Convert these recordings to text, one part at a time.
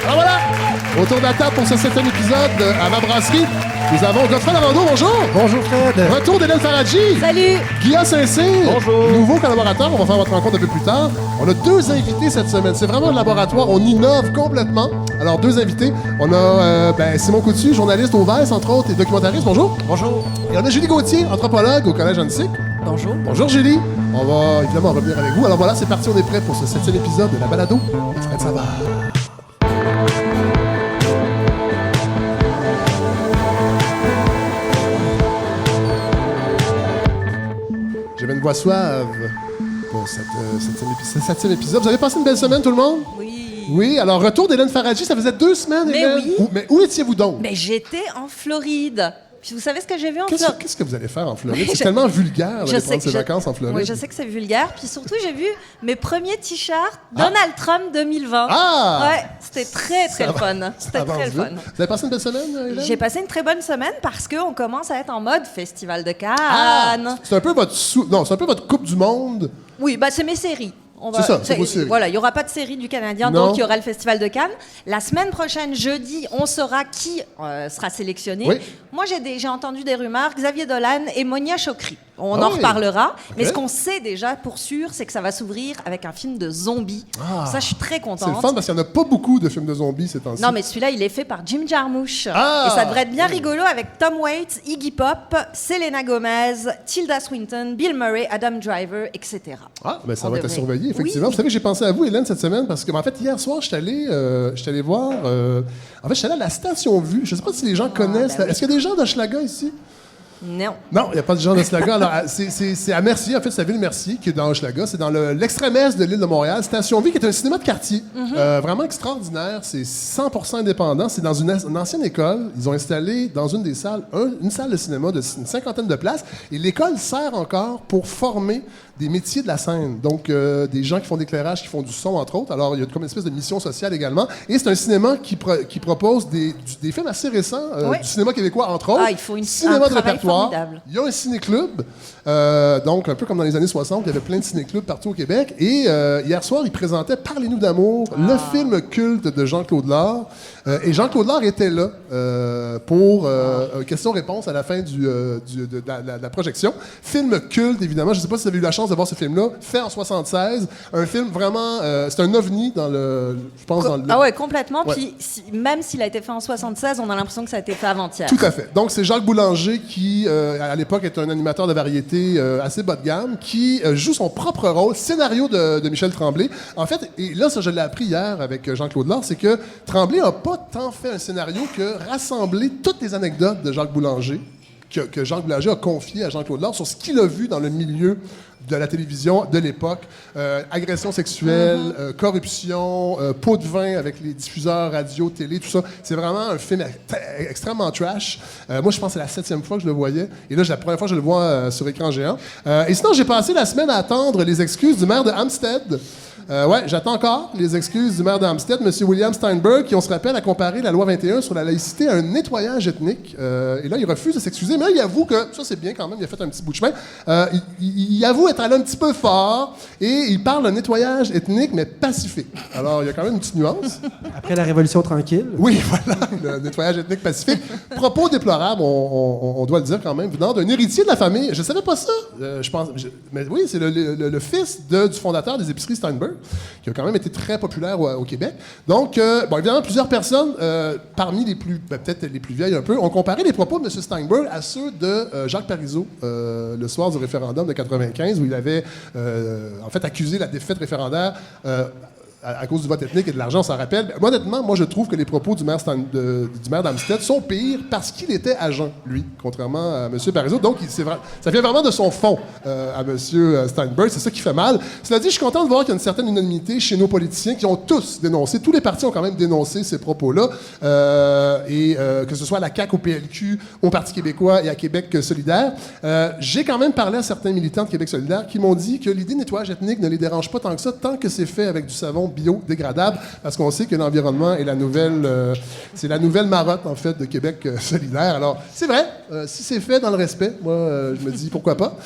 Alors voilà, autour de la table pour ce 7e épisode à ma brasserie, nous avons Godfrey Lavando, bonjour. Bonjour Fred. Retour d'Hélène Faradji. Salut. Guillaume Saint-Cyr. Bonjour. Nouveau collaborateur, on va faire votre rencontre un peu plus tard. On a 2 invités cette semaine, c'est vraiment le laboratoire, on innove complètement. Alors 2 invités, on a Simon Coutu, journaliste au Vice entre autres et documentariste, bonjour. Bonjour. Et on a Julie Gauthier, anthropologue au Collège Annecy. Bonjour. Bonjour Julie. On va évidemment revenir avec vous. Alors voilà, c'est parti, on est prêt pour ce 7e épisode de la balado de Fred Savard. J'avais une voix suave pour ce 7e épisode. Vous avez passé une belle semaine, tout le monde? Oui. Oui, alors retour d'Hélène Faradji, ça faisait 2 semaines, Mais Hélène. oui. Mais où étiez-vous donc? Mais j'étais en Floride. Puis vous savez ce que j'ai vu en Qu'est-ce Floride? que vous allez faire en Floride? C'est tellement vulgaire d'aller prendre ses vacances en Floride. Oui, je sais que c'est vulgaire. Puis surtout, j'ai vu mes premiers t-shirts Donald Trump 2020. Ah! Ouais, c'était très le fun. C'était Ça avance très le vite. fun. Vous avez passé une belle semaine, Hélène? J'ai passé une très bonne semaine parce qu'on commence à être en mode Festival de Cannes. Ah! C'est un peu votre c'est un peu votre Coupe du Monde. Oui, bah c'est mes séries. C'est ça, c'est vos séries. Voilà, il n'y aura pas de série du Canadien, Non. donc il y aura le Festival de Cannes. La semaine prochaine, jeudi, on saura qui sera sélectionné. Oui. Moi, j'ai entendu des rumeurs, Xavier Dolan et Monia Chokri. On Ah en oui. reparlera. Mais Ok. ce qu'on sait déjà pour sûr, c'est que ça va s'ouvrir avec un film de zombies. Ah. Ça, je suis très C'est contente. le fun parce qu'il n'y en a pas beaucoup de films de zombies ces temps-ci. Non, mais celui-là, il est fait par Jim Jarmusch. Ah! Et ça devrait être bien rigolo avec Tom Waits, Iggy Pop, Selena Gomez, Tilda Swinton, Bill Murray, Adam Driver, etc. Ah, ben ça On va être à devrait. surveiller, effectivement. Oui. Vous savez, j'ai pensé à vous, Hélène, cette semaine, parce que, en fait, hier soir, j'étais allé voir... en fait, j'étais allé à la Station Vue. Je ne sais pas si les gens connaissent... ben oui. Est-ce qu'il y a des gens d'Hochelaga ici? Non. Non, il n'y a pas de gens d'Hochelaga. Alors, c'est à Mercier, en fait, c'est la ville Mercier qui est dans Hochelaga. C'est dans l'extrême est de l'île de Montréal. Station Vue, qui est un cinéma de quartier. Vraiment extraordinaire. C'est 100% indépendant. C'est dans une ancienne école. Ils ont installé dans une des salles, une salle de cinéma de une 50aine de places. Et l'école sert encore pour former des métiers de la scène. Donc, des gens qui font de l'éclairage, qui font du son, entre autres. Alors, il y a comme une espèce de mission sociale également. Et c'est un cinéma qui propose des films assez récents, Oui. du cinéma québécois, entre autres. Ah, il faut un cinéma de travail répertoire. formidable. Il y a un ciné-club, donc un peu comme dans les années 60, il y avait plein de ciné-clubs partout au Québec. Et hier soir, il présentait Parlez-nous d'amour, le film culte de Jean-Claude Lard. Et Jean-Claude Lard était là pour question-réponse à la fin de la projection. Film culte, évidemment. Je ne sais pas si vous avez eu la chance de voir ce film-là, fait en 76. Un film vraiment... c'est un ovni dans le... Je pense dans le... Ah ouais, complètement. Ouais. Puis même s'il a été fait en 76, on a l'impression que ça a été fait avant-hier. Tout à fait. Donc, c'est Jacques Boulanger qui, à l'époque, est un animateur de variété assez bas de gamme, qui joue son propre rôle, scénario de Michel Tremblay. En fait, et là, ça, je l'ai appris hier avec Jean-Claude Lard, c'est que Tremblay n'a pas tant fait un scénario que rassembler toutes les anecdotes de Jacques Boulanger, que Jacques Boulanger a confié à Jean-Claude Lard sur ce qu'il a vu dans le milieu de la télévision de l'époque. Agression sexuelle, corruption, pot de vin avec les diffuseurs radio, télé, tout ça. C'est vraiment un film extrêmement trash. Moi, je pense que c'est la 7e fois que je le voyais. Et là, c'est la première fois que je le vois sur écran géant. Et sinon, j'ai passé la semaine à attendre les excuses du maire de Hampstead. Ouais, j'attends encore les excuses du maire de Hampstead, M. William Steinberg, qui, on se rappelle, a comparé la loi 21 sur la laïcité à un nettoyage ethnique. Et là, il refuse de s'excuser. Mais là, il avoue que, ça c'est bien quand même, il a fait un petit bout de chemin. Il avoue être allé un petit peu fort et il parle d'un nettoyage ethnique, mais pacifique. Alors, il y a quand même une petite nuance. Après la Révolution tranquille. Oui, voilà, le nettoyage ethnique pacifique. Propos déplorables, on doit le dire quand même, venant d'un héritier de la famille. Je savais pas ça, je pense. Mais oui, c'est le fils du fondateur des épiceries Steinberg, qui a quand même été très populaire au Québec. Donc, bon, évidemment, plusieurs personnes, parmi les plus, peut-être les plus vieilles un peu, ont comparé les propos de M. Steinberg à ceux de Jacques Parizeau, le soir du référendum de 95, où il avait, en fait, accusé la défaite référendaire à cause du vote ethnique et de l'argent, on s'en rappelle. Mais honnêtement, moi, je trouve que les propos du maire d'Hampstead sont pires parce qu'il était agent, lui, contrairement à M. Parizeau. Donc, ça vient vraiment de son fond à M. Steinberg. C'est ça qui fait mal. Cela dit, je suis content de voir qu'il y a une certaine unanimité chez nos politiciens qui ont tous dénoncé. Tous les partis ont quand même dénoncé ces propos-là. Que ce soit à la CAQ, au PLQ, au Parti québécois et à Québec solidaire. J'ai quand même parlé à certains militants de Québec solidaire qui m'ont dit que l'idée de nettoyage ethnique ne les dérange pas tant que ça, tant que c'est fait avec du savon biodégradable, parce qu'on sait que l'environnement est c'est la nouvelle marotte, en fait, de Québec solidaire. Alors, c'est vrai, si c'est fait dans le respect, moi, je me dis pourquoi pas.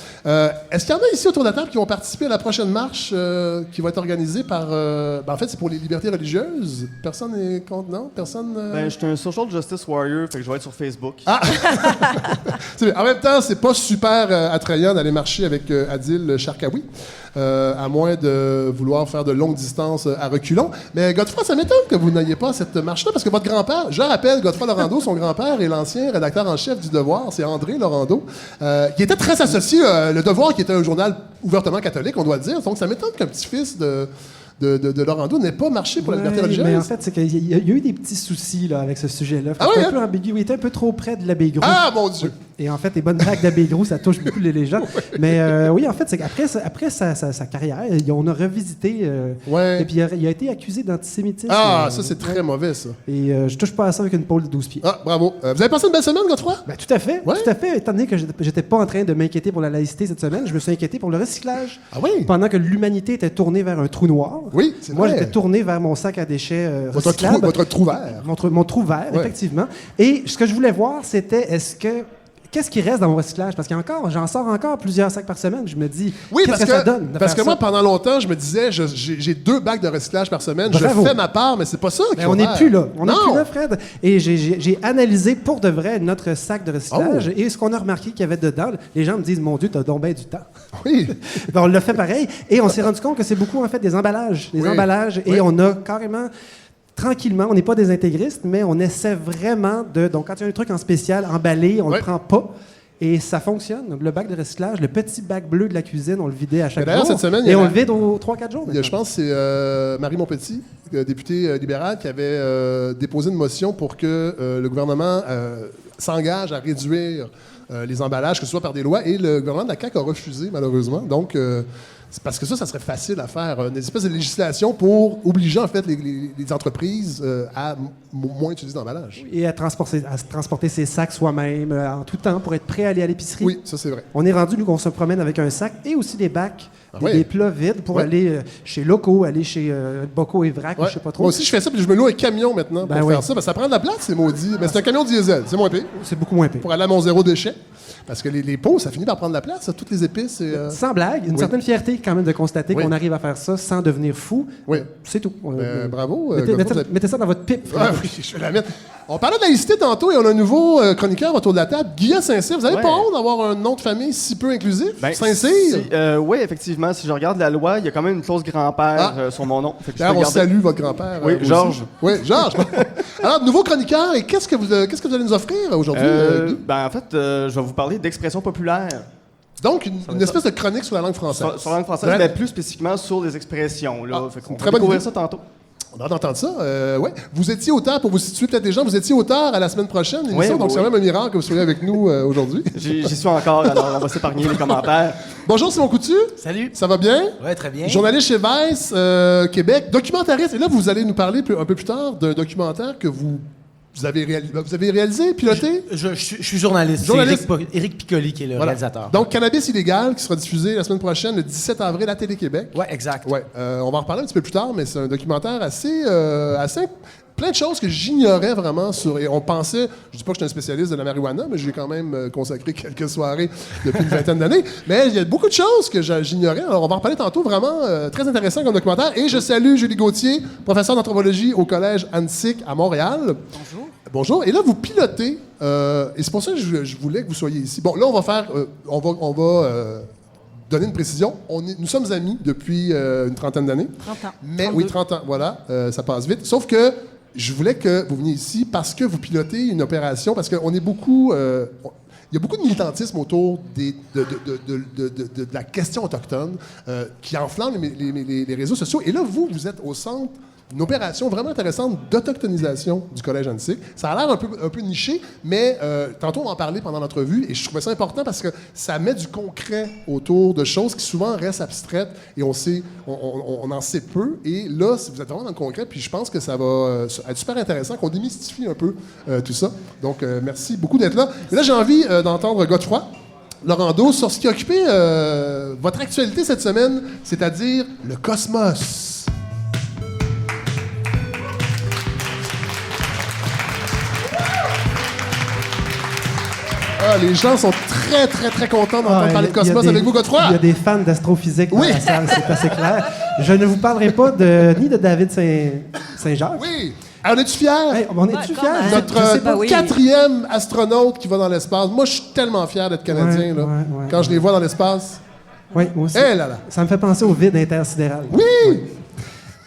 Est-ce qu'il y en a ici autour de la table qui vont participer à la prochaine marche qui va être organisée par... en fait, c'est pour les libertés religieuses. Personne n'est contre, non? Personne... Ben, je suis un social justice warrior, fait que je vais être sur Facebook. Ah! En même temps, c'est pas super attrayant d'aller marcher avec Adil Sharkawi, à moins de vouloir faire de longues distances à reculons. Mais Godefroy, ça m'étonne que vous n'ayez pas cette marche-là, parce que votre grand-père, je rappelle, Godefroy Lorando, son grand-père est l'ancien rédacteur en chef du Devoir, c'est André Lorando, qui était très associé, le Devoir, qui était un journal ouvertement catholique, on doit le dire. Donc ça m'étonne qu'un petit-fils de Lorando n'ait pas marché pour la liberté religieuse. Mais en fait, c'est qu'il y a eu des petits soucis là, avec ce sujet-là. Ah oui, un peu ambigu. Il était un peu trop près de l'abbé Gros. Ah, mon Dieu! Et en fait, les bonnes blagues d'abbé Gros, ça touche beaucoup les gens. Mais oui, en fait, c'est qu'après sa carrière, on a revisité. Et puis, il a été accusé d'antisémitisme. Ah, ça, c'est très mauvais, ça. Et je touche pas à ça avec une pôle de 12 pieds. Ah, bravo. Vous avez passé une belle semaine, Godefroy? Ben, tout à fait. Ouais. Tout à fait. Étant donné que j'étais pas en train de m'inquiéter pour la laïcité cette semaine, je me suis inquiété pour le recyclage. Ah oui? Pendant que l'humanité était tournée vers un trou noir. Oui, c'est Moi, vrai. j'étais tourné vers mon sac à déchets recyclable. Votre trou vert. Mon trou vert, Ouais. effectivement. Et ce que je voulais voir, c'était qu'est-ce qui reste dans mon recyclage? Parce j'en sors encore plusieurs sacs par semaine. Je me dis, Oui, qu'est-ce que ça donne de parce faire que moi, ça? pendant longtemps, je me disais, j'ai 2 bacs de recyclage par semaine. Bravo. Je fais ma part, mais c'est pas ça qu'il Mais faut on n'est faire. plus là. On n'est Non. plus là, Fred. Et j'ai analysé pour de vrai notre sac de recyclage. Et ce qu'on a remarqué qu'il y avait dedans, les gens me disent, mon Dieu, t'as donc bien du temps. Oui. Ben, on l'a fait pareil. Et on s'est rendu compte que c'est beaucoup, en fait, des emballages. Des Oui. emballages. Oui. Et on a carrément... Tranquillement, on n'est pas des intégristes, mais on essaie vraiment de... Donc, quand il y a un truc en spécial, emballé, on Oui. le prend pas. Et ça fonctionne. Donc, le bac de recyclage, le petit bac bleu de la cuisine, on le vidait à chaque Mais d'ailleurs, jour. cette semaine, il y et a on la- le vide aux 3-4 jours. Je pense que c'est Marie Montpetit, députée libérale, qui avait déposé une motion pour que le gouvernement s'engage à réduire les emballages, que ce soit par des lois, et le gouvernement de la CAQ a refusé, malheureusement. Donc, c'est parce que ça serait facile à faire. Une espèce de législation pour obliger, en fait, les entreprises à moins utiliser d'emballage. Et à se transporter ses sacs soi-même en tout temps pour être prêt à aller à l'épicerie. Oui, ça, c'est vrai. On est rendu, nous, qu'on se promène avec un sac et aussi des bacs, ouais. des plats vides pour Ouais. aller chez Loco, aller chez Boco et Vrac, Ouais. je sais pas trop. Moi aussi, je fais ça, puis je me loue un camion maintenant pour Ben oui. faire ça. Parce que ça prend de la place, c'est maudit. Mais c'est un camion diesel, c'est moins pire. C'est beaucoup moins pire. Pour aller à mon zéro déchet. Parce que les pots, ça finit par prendre de la place, ça, toutes les épices. Et, Sans blague, une certaine fierté quand même de constater Oui. qu'on arrive à faire ça sans devenir fou. Oui. C'est tout. bravo. Mettez ça dans votre pipe. Ah oui, je vais la mettre. On parlait de laïcité tantôt et on a un nouveau chroniqueur autour de la table, Guillaume Saint-Cyr. Vous avez Ouais. pas honte d'avoir un nom de famille si peu inclusif? Ben, Saint-Cyr? Oui, effectivement. Si je regarde la loi, il y a quand même une clause grand-père Ah. sur mon nom. Fait que je D'ailleurs, peux on garder- salue votre grand-père. Oui, vous aussi. Georges. Oui, Georges. Alors, nouveau chroniqueur, et qu'est-ce que vous allez nous offrir aujourd'hui? Guy? En fait, je vais vous parler d'expression populaire. Donc, une espèce de chronique sur la langue française. Sur la langue française, Ouais. mais plus spécifiquement sur les expressions. Là. Ah, Fait c'est qu'on une va très bonne découvrir idée. ça tantôt. On a hâte d'entendre ça. Ouais. Vous étiez auteur, pour vous situer peut-être des gens, vous étiez auteur à la semaine prochaine, l'émission, Oui, donc c'est oui. quand même un miracle que vous soyez avec nous aujourd'hui. J'y suis encore, alors on va s'épargner les commentaires. Bonjour, Simon Coutu. Salut. Ça va bien? Ouais, très bien. Journaliste chez Vice, Québec, documentariste. Et là, vous allez nous parler un peu plus tard d'un documentaire que vous avez réalisé, piloté. Je suis journaliste. Journaliste. C'est Éric Piccoli qui est le Voilà. réalisateur. Donc, Cannabis illégal, qui sera diffusé la semaine prochaine, le 17 avril, à Télé-Québec. Ouais, exact. Ouais, on va en reparler un petit peu plus tard, mais c'est un documentaire assez plein de choses que j'ignorais vraiment sur. Et on pensait, je dis pas que je suis un spécialiste de la marijuana, mais j'ai quand même consacré quelques soirées depuis une vingtaine d'années. Mais il y a beaucoup de choses que j'ignorais. Alors, on va en reparler tantôt. Vraiment très intéressant comme documentaire. Et je salue Julie Gauthier, professeure d'anthropologie au Collège Annecy à Montréal. Bonjour. Bonjour. Et là, vous pilotez, et c'est pour ça que je voulais que vous soyez ici. Bon, là, on va faire. On va donner une précision. Nous sommes amis depuis une trentaine d'années. 30 ans. Mais, oui, 30 ans, voilà, ça passe vite. Sauf que je voulais que vous veniez ici parce que vous pilotez une opération, parce qu'on est beaucoup... il y a beaucoup de militantisme autour de la question autochtone qui enflamme les réseaux sociaux. Et là, vous êtes au centre d'une opération vraiment intéressante d'autochtonisation du Collège Annecy. Ça a l'air un peu niché, mais tantôt, on va en parler pendant l'entrevue, et je trouvais ça important parce que ça met du concret autour de choses qui souvent restent abstraites, et on en sait peu. Et là, vous êtes vraiment dans le concret, puis je pense que ça va être super intéressant, qu'on démystifie un peu tout ça. Donc, merci beaucoup d'être là. Et là, j'ai envie d'entendre Godefroy Lorando sur ce qui a occupé votre actualité cette semaine, c'est-à-dire le cosmos. Ah, les gens sont très, très, très contents d'entendre parler de cosmos avec vous, Godefroy. Il y a des fans d'astrophysique dans la salle, c'est assez clair. Je ne vous parlerai pas ni de David Saint-Jacques. Oui. Alors, es-tu fier? Hey, on est-tu fiers? Notre 4e astronaute qui va dans l'espace. Moi, je suis tellement fier d'être Canadien, là. Quand je les vois dans l'espace. Oui, moi aussi. Là là. Ça me fait penser au vide intersidéral. Oui!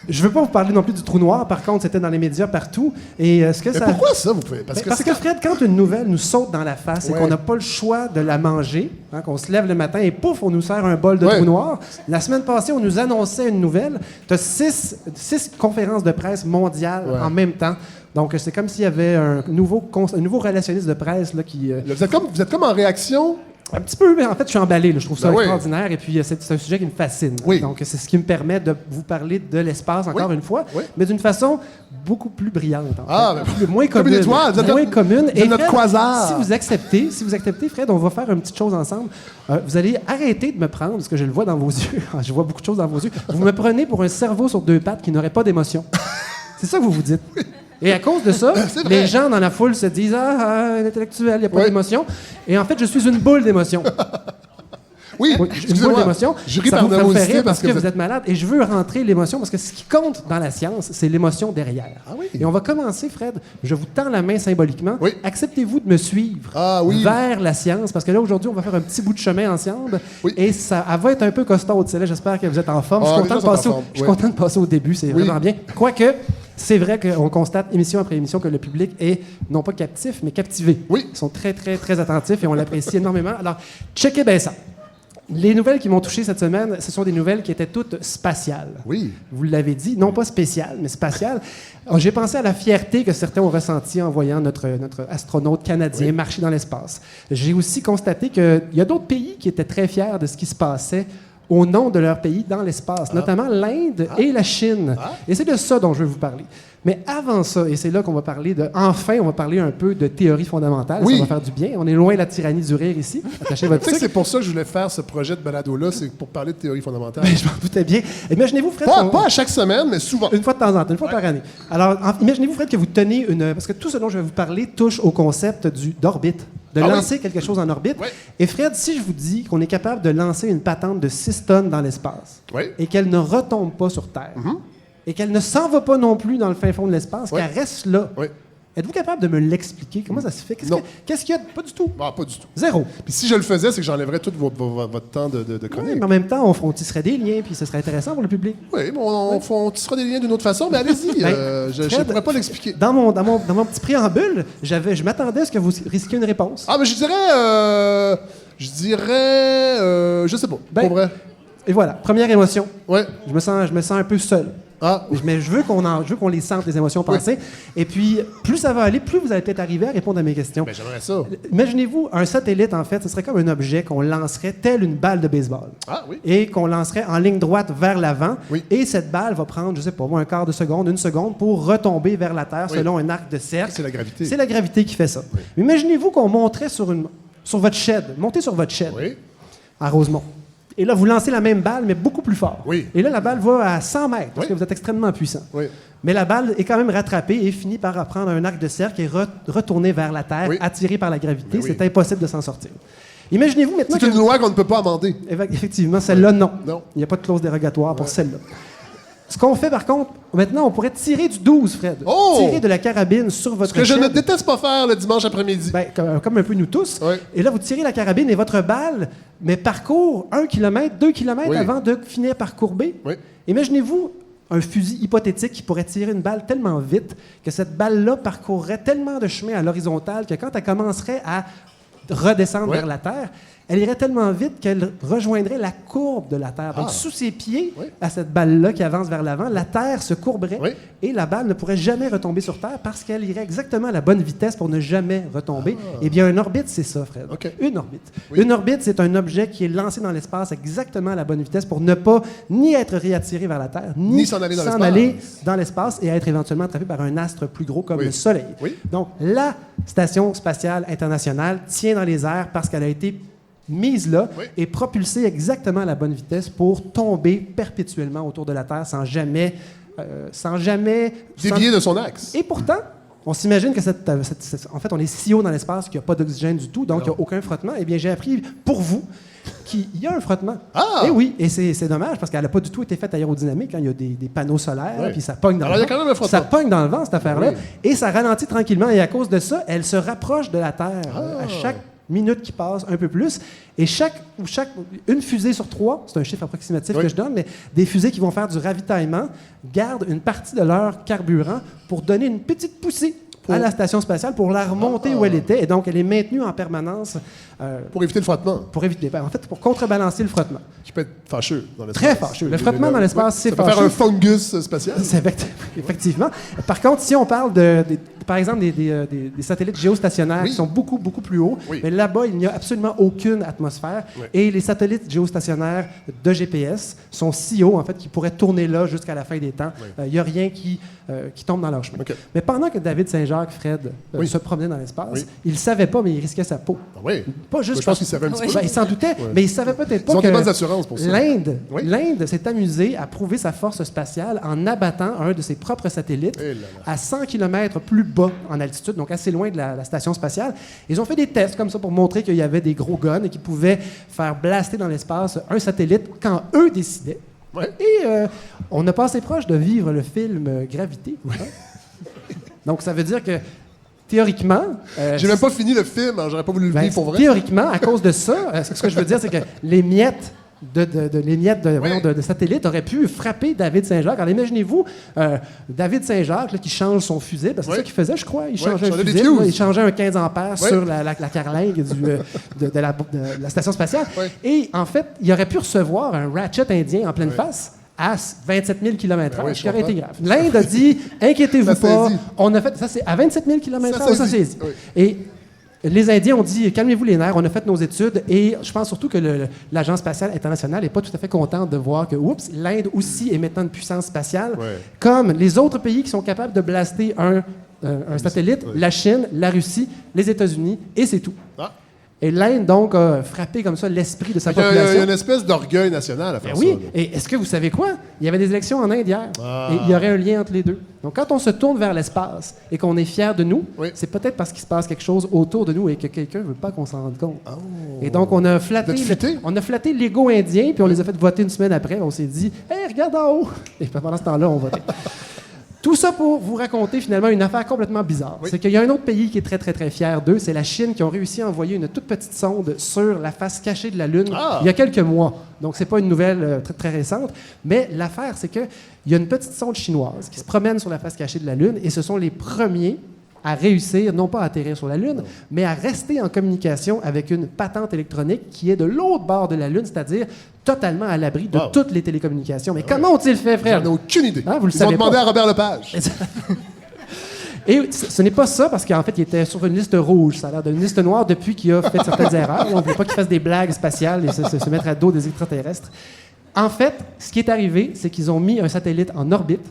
Je veux pas vous parler non plus du trou noir. Par contre, c'était dans les médias partout. Et ce que Mais ça... pourquoi ça, vous pouvez? Parce que Fred, quand une nouvelle nous saute dans la face et qu'on n'a pas le choix de la manger, qu'on se lève le matin et pouf, on nous sert un bol de trou noir. La semaine passée, on nous annonçait une nouvelle. Tu as 6 conférences de presse mondiales en même temps. Donc, c'est comme s'il y avait un nouveau relationniste de presse là, qui... Là, vous êtes comme en réaction? Un petit peu, mais en fait, je suis emballé. Là. Je trouve ça extraordinaire. Et puis, c'est un sujet qui me fascine. Oui. Donc, c'est ce qui me permet de vous parler de l'espace encore une fois, mais d'une façon beaucoup plus brillante. Moins commune. Comme une étoile. Moins commune. Et notre quasar. Si vous acceptez, Fred, on va faire une petite chose ensemble. Vous allez arrêter de me prendre, parce que je le vois dans vos yeux. Je vois beaucoup de choses dans vos yeux. Vous me prenez pour un cerveau sur 2 pattes qui n'aurait pas d'émotion. C'est ça que vous vous dites. Et à cause de ça, les gens dans la foule se disent « un intellectuel, il n'y a pas d'émotion. » Et en fait, je suis une boule d'émotion. Oui, une boule d'émotion. Ça vous fait rire parce que vous êtes êtes malade. Et je veux rentrer l'émotion parce que ce qui compte dans la science, c'est l'émotion derrière. Ah oui. Et on va commencer, Fred. Je vous tends la main symboliquement. Oui. Acceptez-vous de me suivre vers la science parce que là, aujourd'hui, on va faire un petit bout de chemin ensemble. Oui. Et ça elle va être un peu costaude, celle-là. J'espère que vous êtes en forme. Je suis content de passer au début. C'est vraiment bien. Quoique... C'est vrai qu'on constate émission après émission que le public est non pas captif, mais captivé. Oui. Ils sont très, très, très attentifs et on l'apprécie énormément. Alors, checkez bien ça. Les nouvelles qui m'ont touché cette semaine, ce sont des nouvelles qui étaient toutes spatiales. Oui. Vous l'avez dit, non pas spéciales, mais spatiales. J'ai pensé à la fierté que certains ont ressentie en voyant notre astronaute canadien marcher dans l'espace. J'ai aussi constaté qu'il y a d'autres pays qui étaient très fiers de ce qui se passait au nom de leur pays dans l'espace, notamment l'Inde et la Chine. Et c'est de ça dont je veux vous parler. Mais avant ça, et c'est là qu'on va parler enfin, on va parler un peu de théorie fondamentale. Ça va faire du bien. On est loin de la tyrannie du rire ici. Attachez votre sucre. C'est pour ça que je voulais faire ce projet de balado-là, c'est pour parler de théorie fondamentale. Ben, je m'en doutais bien. Imaginez-vous, Fred... Pas à chaque semaine, mais souvent. Une fois de temps en temps, une fois par année. Alors, imaginez-vous, Fred, que vous tenez une... Parce que tout ce dont je vais vous parler touche au concept d'orbite. De lancer quelque chose en orbite. Oui. Et Fred, si je vous dis qu'on est capable de lancer une patente de 6 tonnes dans l'espace et qu'elle ne retombe pas sur Terre et qu'elle ne s'en va pas non plus dans le fin fond de l'espace, qu'elle reste là, êtes-vous capable de me l'expliquer? Comment ça se fait? Qu'est-ce qu'il y a? Pas du tout. Ah, pas du tout. Zéro. Puis si je le faisais, c'est que j'enlèverais tout votre temps de chronique. Mais en même temps, on tisserait des liens, puis ce serait intéressant pour le public. Oui, mais on tissera des liens d'une autre façon, mais allez-y. Je ne pourrais pas l'expliquer. Dans mon petit préambule, je m'attendais à ce que vous risquiez une réponse. Ah, mais je dirais... je sais pas, pour vrai. Et voilà, première émotion. Ouais. Je me sens un peu seul. Mais je veux qu'on les sente, les émotions passées. Et puis, plus ça va aller, plus vous allez peut-être arriver à répondre à mes questions. Ben, j'aimerais ça. Imaginez-vous, un satellite, en fait, ce serait comme un objet qu'on lancerait tel une balle de baseball. Ah oui. Et qu'on lancerait en ligne droite vers l'avant. Oui. Et cette balle va prendre, je sais pas, un quart de seconde, 1 seconde pour retomber vers la Terre selon un arc de cercle. C'est la gravité. C'est la gravité qui fait ça. Oui. Mais imaginez-vous qu'on monterait sur votre shed. Montez sur votre shed à Rosemont. Et là, vous lancez la même balle, mais beaucoup plus fort. Oui. Et là, la balle va à 100 mètres, parce que vous êtes extrêmement puissant. Oui. Mais la balle est quand même rattrapée et finit par prendre un arc de cercle et retourner vers la Terre, attirée par la gravité. C'est impossible de s'en sortir. Imaginez-vous maintenant... C'est une loi qu'on ne peut pas amender. Effectivement, celle-là, non. Il n'y a pas de clause dérogatoire pour celle-là. Ce qu'on fait, par contre, maintenant, on pourrait tirer du 12, Fred. Tirer de la carabine sur votre shed. Ce que je ne déteste pas faire le dimanche après-midi. Ben, comme un peu nous tous. Oui. Et là, vous tirez la carabine et votre balle parcourt 1 km, 2 km avant de finir par courber. Oui. Imaginez-vous un fusil hypothétique qui pourrait tirer une balle tellement vite que cette balle-là parcourrait tellement de chemin à l'horizontale que quand elle commencerait à redescendre vers la Terre, elle irait tellement vite qu'elle rejoindrait la courbe de la Terre. Donc, sous ses pieds, à cette balle-là qui avance vers l'avant, la Terre se courberait et la balle ne pourrait jamais retomber sur Terre parce qu'elle irait exactement à la bonne vitesse pour ne jamais retomber. Eh bien, une orbite, c'est ça, Fred. Okay. Une orbite. Oui. Une orbite, c'est un objet qui est lancé dans l'espace exactement à la bonne vitesse pour ne pas ni être réattiré vers la Terre, ni s'en aller dans l'espace et être éventuellement attrapé par un astre plus gros comme le Soleil. Oui. Donc, la Station spatiale internationale tient dans les airs parce qu'elle a été mise là et propulsée exactement à la bonne vitesse pour tomber perpétuellement autour de la Terre sans jamais dévier de son axe. Et pourtant, On s'imagine que en fait, on est si haut dans l'espace qu'il n'y a pas d'oxygène du tout, donc il n'y a aucun frottement. Eh bien, j'ai appris pour vous qu'il y a un frottement. Ah! Et oui, et c'est dommage parce qu'elle n'a pas du tout été faite aérodynamique. Il y a des panneaux solaires, puis ça pogne dans Alors, le il y a vent. quand même un frottement. Ça pogne dans le vent, cette affaire-là. Oui. Et ça ralentit tranquillement. Et à cause de ça, elle se rapproche de la Terre à chaque minute qui passe un peu plus. Et une fusée sur 3, c'est un chiffre approximatif que je donne, mais des fusées qui vont faire du ravitaillement gardent une partie de leur carburant pour donner une petite poussée à la station spatiale pour la remonter où elle était. Et donc, elle est maintenue en permanence. Pour éviter le frottement. Pour contrebalancer le frottement. Qui peut être fâcheux dans l'espace. Très fâcheux. Le frottement dans l'espace, c'est fâcheux. Ça peut faire un fungus spatial. Effectivement. Par contre, si on parle par exemple, des satellites géostationnaires qui sont beaucoup, beaucoup plus hauts, mais là-bas, il n'y a absolument aucune atmosphère. Et les satellites géostationnaires de GPS sont si hauts, en fait, qu'ils pourraient tourner là jusqu'à la fin des temps. Il n'y a rien qui tombe dans leur chemin. Mais pendant que David Saint-Jacques, Fred, se promenait dans l'espace, il ne savait pas, mais il risquait sa peau. Pas juste je pense qu'il savait un petit peu. Il s'en doutait, mais il ne savait peut-être pas Ils ont que des bonnes assurances pour ça. l'Inde s'est amusée à prouver sa force spatiale en abattant un de ses propres satellites à 100 km plus bas en altitude, donc assez loin de la station spatiale. Ils ont fait des tests comme ça pour montrer qu'il y avait des gros guns et qu'ils pouvaient faire blaster dans l'espace un satellite quand eux décidaient. Et on a passé proche de vivre le film Gravité. Donc ça veut dire que théoriquement... J'ai même pas fini le film, alors j'aurais pas voulu le vivre pour vrai. Théoriquement, à cause de ça, ce que je veux dire, c'est que les miettes de satellites auraient pu frapper David Saint-Jacques. Alors imaginez-vous David Saint-Jacques là, qui change son fusil, parce que c'est ça qu'il faisait, je crois. Il changeait un fusil, il changeait un 15 ampères sur la carlingue de la station spatiale. Et en fait, il aurait pu recevoir un ratchet indien en pleine face à 27 000 km/h, ce qui aurait été grave. L'Inde a dit, inquiétez-vous pas, on a fait... Ça, c'est à 27 000 km/h, ça c'est dit. Et les Indiens ont dit, calmez-vous les nerfs, on a fait nos études, et je pense surtout que l'Agence spatiale internationale n'est pas tout à fait contente de voir que, l'Inde aussi est maintenant une puissance spatiale, comme les autres pays qui sont capables de blaster un satellite, la Chine, la Russie, les États-Unis, et c'est tout. Et l'Inde, donc, a frappé comme ça l'esprit de sa population. Il y a une espèce d'orgueil national à faire ça. Oui, et est-ce que vous savez quoi? Il y avait des élections en Inde hier, et il y aurait un lien entre les deux. Donc, quand on se tourne vers l'espace et qu'on est fier de nous, c'est peut-être parce qu'il se passe quelque chose autour de nous et que quelqu'un ne veut pas qu'on s'en rende compte. Et donc, on a flatté l'ego indien, puis on les a fait voter une semaine après. On s'est dit, « Hey, regarde en haut! » Et pendant ce temps-là, on votait. Tout ça pour vous raconter finalement une affaire complètement bizarre. C'est qu'il y a un autre pays qui est très, très, très fier d'eux. C'est la Chine qui ont réussi à envoyer une toute petite sonde sur la face cachée de la Lune il y a quelques mois. Donc, c'est pas une nouvelle très, très récente. Mais l'affaire, c'est qu'il y a une petite sonde chinoise qui se promène sur la face cachée de la Lune et ce sont les premiers à réussir, non pas à atterrir sur la Lune, mais à rester en communication avec une patente électronique qui est de l'autre bord de la Lune, c'est-à-dire totalement à l'abri de toutes les télécommunications. Mais comment ont-ils fait, frère? J'en ai aucune idée. Vous le Ils savez ont demandé pas. à Robert Lepage. Et ce n'est pas ça, parce qu'en fait, il était sur une liste rouge. Ça a l'air d'une liste noire depuis qu'il a fait certaines erreurs. On ne voulait pas qu'il fasse des blagues spatiales et se mettre à dos des extraterrestres. En fait, ce qui est arrivé, c'est qu'ils ont mis un satellite en orbite.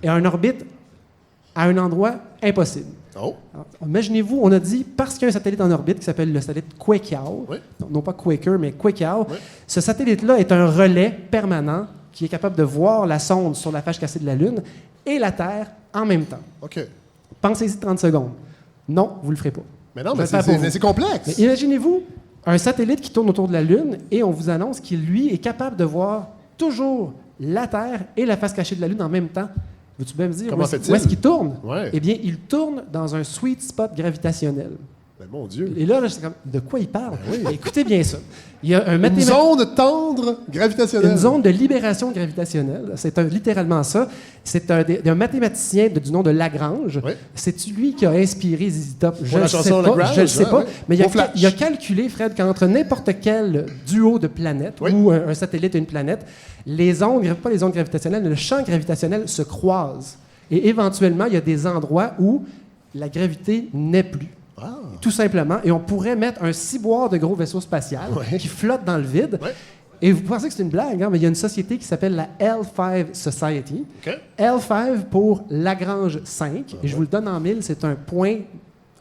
Et en orbite à un endroit impossible. Alors, imaginez-vous, on a dit, parce qu'il y a un satellite en orbite qui s'appelle le satellite Quakiao, non pas Quaker, mais Quakiao, ce satellite-là est un relais permanent qui est capable de voir la sonde sur la face cachée de la Lune et la Terre en même temps. Pensez-y 30 secondes. Non, vous ne le ferez pas. Mais non, mais c'est complexe. Mais imaginez-vous un satellite qui tourne autour de la Lune et on vous annonce qu'il, lui, est capable de voir toujours la Terre et la face cachée de la Lune en même temps. Veux-tu bien me dire où est-ce qu'il tourne? Eh bien, il tourne dans un sweet spot gravitationnel. Ben, mon Dieu. Et là, c'est comme, de quoi il parle? Écoutez bien ça. Il y a une zone tendre gravitationnelle. Une zone de libération gravitationnelle. C'est littéralement ça. C'est un mathématicien du nom de Lagrange. C'est lui qui a inspiré ZZ Top. Je ne sais pas. Mais il a calculé, Fred, qu'entre n'importe quel duo de planètes ou un satellite et une planète, les ondes, pas les ondes gravitationnelles, mais le champ gravitationnel se croisent. Et éventuellement, il y a des endroits où la gravité n'est plus. Tout simplement. Et on pourrait mettre un ciboire de gros vaisseau spatial qui flotte dans le vide. Et vous pensez que c'est une blague, hein? Mais il y a une société qui s'appelle la L5 Society. L5 pour Lagrange 5. Et je vous le donne en mille, c'est un point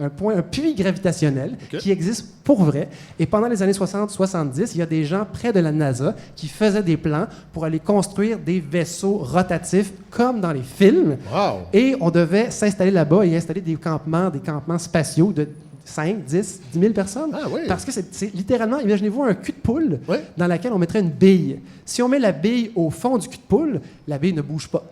un puits gravitationnel qui existe pour vrai. Et pendant les années 60-70, il y a des gens près de la NASA qui faisaient des plans pour aller construire des vaisseaux rotatifs comme dans les films. Wow. Et on devait s'installer là-bas et installer des campements spatiaux de 5, 10, 10 000 personnes. Ah oui. Parce que c'est littéralement, imaginez-vous un cul de poule dans laquelle on mettrait une bille. Si on met la bille au fond du cul de poule, la bille ne bouge pas.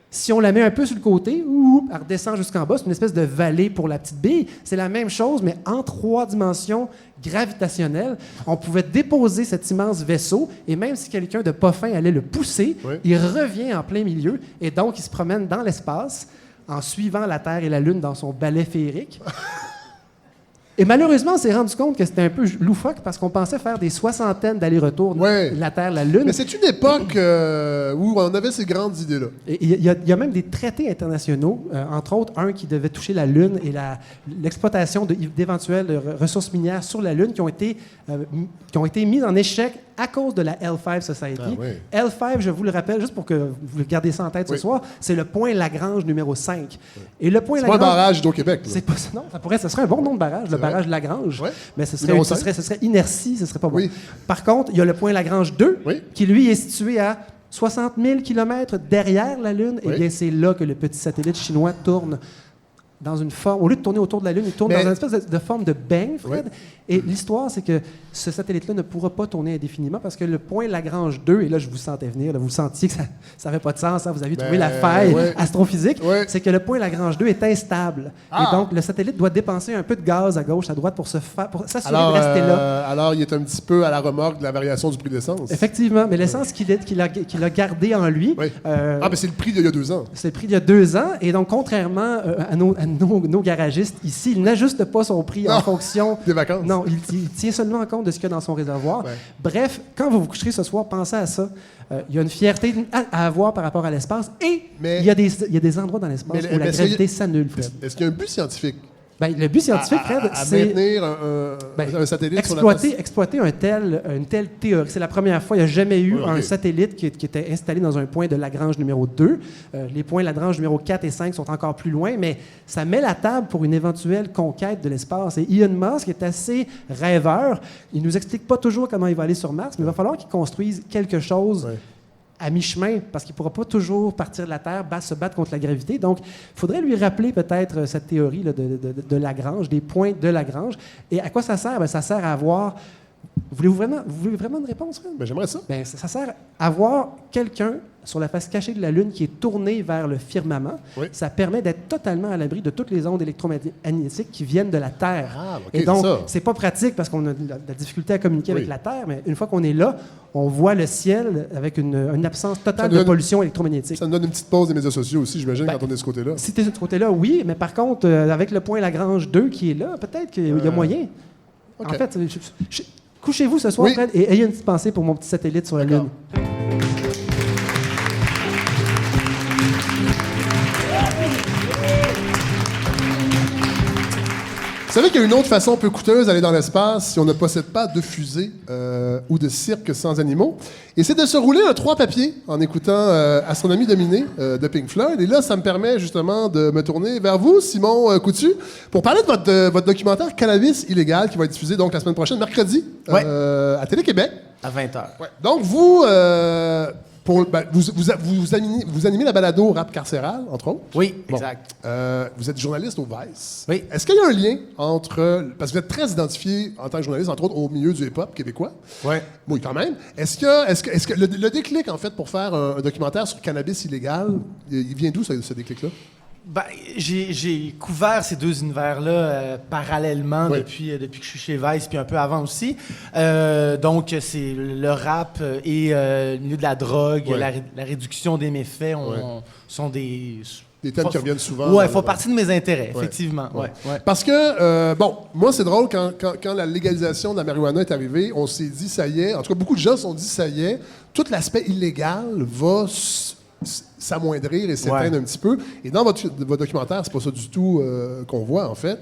Si on la met un peu sur le côté, elle redescend jusqu'en bas, c'est une espèce de vallée pour la petite bille. C'est la même chose, mais en 3 dimensions gravitationnelles. On pouvait déposer cet immense vaisseau, et même si quelqu'un de pas fin allait le pousser, il revient en plein milieu, et donc il se promène dans l'espace en suivant la Terre et la Lune dans son balai féerique. Et malheureusement, on s'est rendu compte que c'était un peu loufoque parce qu'on pensait faire des 60aines d'allers-retours de la Terre, la Lune. Mais c'est une époque où on avait ces grandes idées-là. Il y a même des traités internationaux, entre autres un qui devait toucher la Lune et l'exploitation d'éventuelles ressources minières sur la Lune qui ont été mises en échec à cause de la L5 Society. Ah, oui. L5, je vous le rappelle, juste pour que vous gardiez ça en tête ce soir, c'est le point Lagrange numéro 5. Et le point Lagrange, pas un barrage d'Hydro-Québec. Non, ce serait un bon nom de barrage, le barrage Lagrange. Mais ce serait inertie, ce serait pas bon. Oui. Par contre, il y a le point Lagrange 2, qui lui est situé à 60 000 km derrière la Lune. Et bien, c'est là que le petit satellite chinois tourne dans une forme, au lieu de tourner autour de la Lune, il tourne dans une espèce de forme de bang, Fred. Et l'histoire, c'est que ce satellite-là ne pourra pas tourner indéfiniment parce que le point Lagrange 2, et là, je vous sentais venir, là, vous sentiez que ça n'avait pas de sens, vous aviez trouvé la faille astrophysique, c'est que le point Lagrange 2 est instable. Et donc, le satellite doit dépenser un peu de gaz à gauche, à droite pour s'assurer de rester là. Alors, il est un petit peu à la remorque de la variation du prix de l'essence. Effectivement, mais l'essence qu'il a gardée en lui... mais c'est le prix d'il y a 2 ans. C'est le prix d'il y a 2 ans, et donc, contrairement à nos garagistes ici, il n'ajuste pas son prix en fonction... des vacances. Non, il tient seulement compte de ce qu'il y a dans son réservoir. Bref, quand vous vous coucherez ce soir, pensez à ça. Il y a une fierté à avoir par rapport à l'espace et il y a des endroits dans l'espace où la gravité s'annule, Fred. Est-ce qu'il y a un but scientifique? Le but scientifique, Fred, c'est maintenir un satellite sur la face. Exploiter une telle théorie. C'est la première fois. Il n'y a jamais eu un satellite qui était installé dans un point de Lagrange numéro 2. Les points Lagrange numéro 4 et 5 sont encore plus loin, mais ça met la table pour une éventuelle conquête de l'espace. Et Elon Musk est assez rêveur. Il ne nous explique pas toujours comment il va aller sur Mars, mais il va falloir qu'il construise quelque chose à mi-chemin, parce qu'il ne pourra pas toujours partir de la Terre, se battre contre la gravité. Donc, il faudrait lui rappeler peut-être cette théorie là, de Lagrange, des points de Lagrange. Et à quoi ça sert? Ça sert à avoir... Vous voulez vraiment une réponse, Fred? J'aimerais ça. Ça sert à avoir quelqu'un sur la face cachée de la Lune qui est tourné vers le firmament. Ça permet d'être totalement à l'abri de toutes les ondes électromagnétiques qui viennent de la Terre. Et donc, c'est pas pratique parce qu'on a de la difficulté à communiquer avec la Terre, mais une fois qu'on est là, on voit le ciel avec une absence totale de pollution électromagnétique. Ça nous donne une petite pause des médias sociaux aussi, j'imagine, quand on est de ce côté-là. Si tu es de ce côté-là, oui, mais par contre, avec le point Lagrange 2 qui est là, peut-être qu'il y a moyen. En fait, couchez-vous ce soir, Fred, et ayez une petite pensée pour mon petit satellite sur la Lune. Vous savez qu'il y a une autre façon peu coûteuse d'aller dans l'espace si on ne possède pas de fusée ou de cirque sans animaux. Et c'est de se rouler un 3 papiers en écoutant Astronomie dominée de Pink Floyd. Et là, ça me permet justement de me tourner vers vous, Simon Coutu, pour parler de votre documentaire Cannabis illégal qui va être diffusé donc la semaine prochaine, mercredi, à Télé-Québec. À 20h. Donc, vous... vous animez la balado Rap carcéral, entre autres. Oui, exact. Vous êtes journaliste au Vice. Oui. Est-ce qu'il y a un lien entre... Parce que vous êtes très identifié en tant que journaliste, entre autres, au milieu du hip-hop québécois. Oui. Oui, quand même. Est-ce que le déclic, en fait, pour faire un documentaire sur le cannabis illégal, il vient d'où, ce déclic-là? J'ai couvert ces 2 univers-là parallèlement depuis que je suis chez Vice, puis un peu avant aussi. Donc, c'est le rap et le milieu de la drogue, la réduction des méfaits sont des thèmes qui reviennent souvent. Oui, font partie de mes intérêts, effectivement. Ouais. Parce que, moi, c'est drôle, quand la légalisation de la marijuana est arrivée, on s'est dit, ça y est, en tout cas, beaucoup de gens se sont dit, ça y est, tout l'aspect illégal va s'amoindrir et s'éteindre un petit peu. Et dans votre documentaire, c'est pas ça du tout qu'on voit, en fait.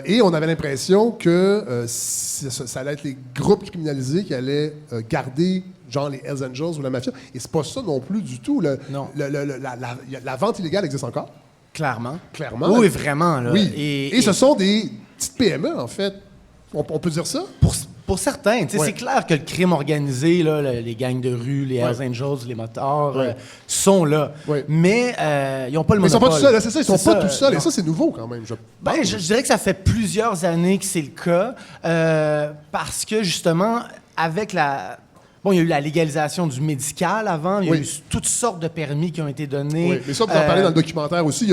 Et on avait l'impression que ça allait être les groupes criminalisés qui allaient garder, genre les Hells Angels ou la mafia. Et c'est pas ça non plus du tout. La vente illégale existe encore. Clairement. Clairement. Oui, vraiment. Là. Oui. Et ce sont des petites PME, en fait. On peut dire ça? Pour certains, c'est clair que le crime organisé, là, les gangs de rue, les Hells Angels, les motards, sont là. Ouais. Mais ils n'ont pas le monopole. Ils sont pas tout seuls, c'est ça, ils sont pas tout seuls. Et ça, c'est nouveau quand même. Je dirais que ça fait plusieurs années que c'est le cas, parce que justement, avec la... Bon, il y a eu la légalisation du médical avant, il y a eu toutes sortes de permis qui ont été donnés. Oui, mais ça, vous en parlez dans le documentaire aussi.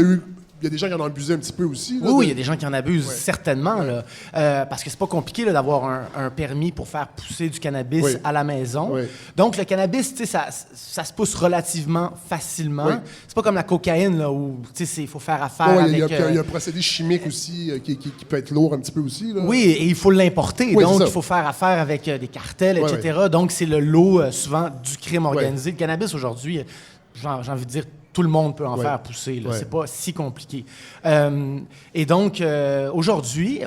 Il y a des gens qui en ont abusé un petit peu aussi. Là, oui, il y a des gens qui en abusent, certainement. Là, parce que c'est pas compliqué là, d'avoir un permis pour faire pousser du cannabis à la maison. Oui. Donc, le cannabis, ça se pousse relativement facilement. Oui. C'est pas comme la cocaïne, là, où il faut faire affaire avec... Il y a un procédé chimique aussi qui peut être lourd un petit peu aussi. Là. Oui, et il faut l'importer. Donc, il faut faire affaire avec des cartels, etc. Oui. Donc, c'est le lot, souvent, du crime organisé. Le cannabis, aujourd'hui, j'ai envie de dire, tout le monde peut en faire pousser. C'est pas si compliqué. Et donc, aujourd'hui,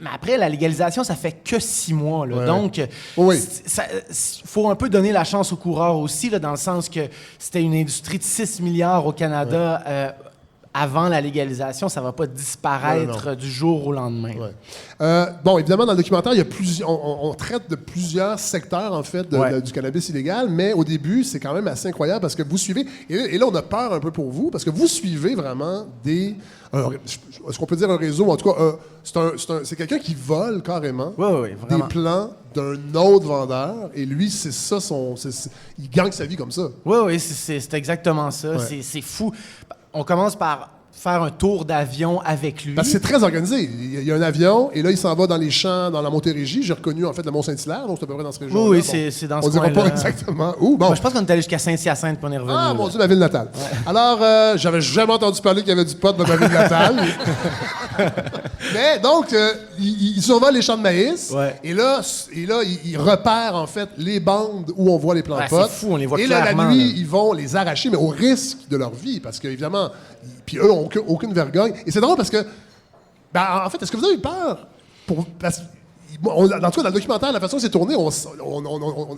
mais après, la légalisation, ça fait que 6 mois. Là. Donc, il faut un peu donner la chance aux coureurs aussi, là, dans le sens que c'était une industrie de 6 milliards au Canada avant la légalisation. Ça ne va pas disparaître du jour au lendemain. Bon, évidemment, dans le documentaire, il y a on traite de plusieurs secteurs, en fait, du cannabis illégal, mais au début, c'est quand même assez incroyable parce que vous suivez, et là, on a peur un peu pour vous, parce que vous suivez vraiment est-ce qu'on peut dire un réseau? En tout cas, c'est quelqu'un qui vole carrément des plans d'un autre vendeur, et lui, c'est ça, il gagne sa vie comme ça. Oui, c'est exactement ça. C'est fou. On commence par faire un tour d'avion avec lui. Parce que c'est très organisé. Il y a un avion, et là, il s'en va dans les champs, dans la Montérégie. J'ai reconnu, en fait, le Mont-Saint-Hilaire, donc c'est à peu près dans ce région-là. Oui, c'est dans ce coin-là. On dira pas exactement où. Bon. Moi, je pense qu'on est allé jusqu'à Saint-Hyacinthe, puis on est revenu. Ah, mon Dieu, ma ville natale. Alors, j'avais jamais entendu parler qu'il y avait du pot dans ma ville natale. Mais donc, il survole les champs de maïs, et là, il repère, en fait, les bandes où on voit les plants de pot. C'est fou, on les voit clairement. Et là, la nuit, ils vont les arracher, mais au risque de leur vie, parce qu'évidemment, puis eux n'ont aucune vergogne. Et c'est drôle parce que, en fait, est-ce que vous avez eu peur? En tout cas, dans le documentaire, la façon que c'est tourné,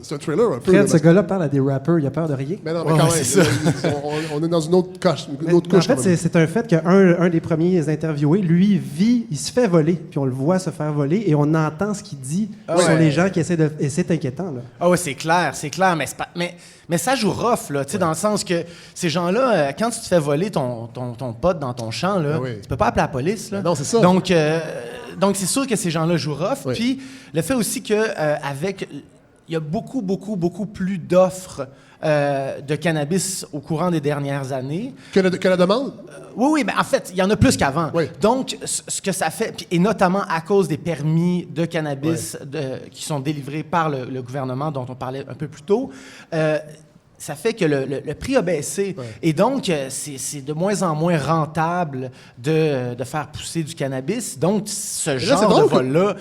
c'est un thriller un peu. Fred, ce gars-là parle à des rappers, il a peur de rien. Mais non, mais quand même, on est dans une autre couche. En fait, c'est un fait qu'un des premiers interviewés, lui, il se fait voler, puis on le voit se faire voler, et on entend ce qu'il dit sur les gens qui essaient de... Et c'est inquiétant, là. Ah oui, c'est clair, mais ça joue rough, là, dans le sens que ces gens-là, quand tu te fais voler ton pote dans ton champ, là, tu peux pas appeler la police, là. Non, c'est ça. Donc, c'est sûr que ces gens-là jouent rough. Puis, le fait aussi qu'il y a beaucoup, beaucoup, beaucoup plus d'offres de cannabis au courant des dernières années. Que la demande? Oui, mais en fait, il y en a plus qu'avant. Oui. Donc, ce que ça fait, et notamment à cause des permis de cannabis qui sont délivrés par le gouvernement, dont on parlait un peu plus tôt, ça fait que le prix a baissé. Et donc, c'est de moins en moins rentable de faire pousser du cannabis. Donc, ce genre de vol-là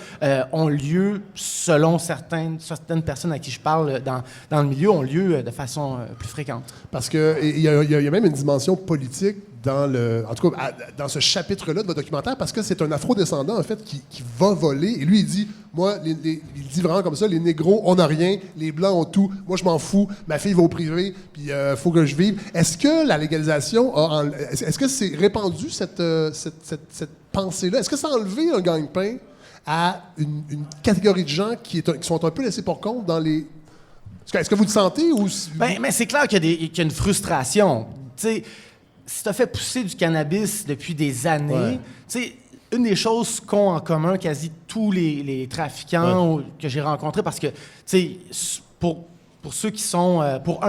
ont lieu, selon certaines personnes à qui je parle dans le milieu, ont lieu de façon plus fréquente. Parce qu'il y a même une dimension politique en tout cas, dans ce chapitre-là de votre documentaire, parce que c'est un afro-descendant, en fait, qui va voler. Et lui, il dit, moi, il dit vraiment comme ça, les négros, on n'a rien, les blancs ont tout, moi, je m'en fous, ma fille va au privé, puis il faut que je vive. Est-ce que la légalisation est-ce que c'est répandu, cette pensée-là? Est-ce que ça a enlevé un gagne-pain à une catégorie de gens qui sont un peu laissés pour compte dans les... Est-ce que vous le sentez ou... Mais c'est clair qu'il y a une frustration. Tu sais, si tu as fait pousser du cannabis depuis des années, tu sais, une des choses qu'ont en commun quasi tous les trafiquants que j'ai rencontrés, parce que, tu sais, pour ceux qui sont... pour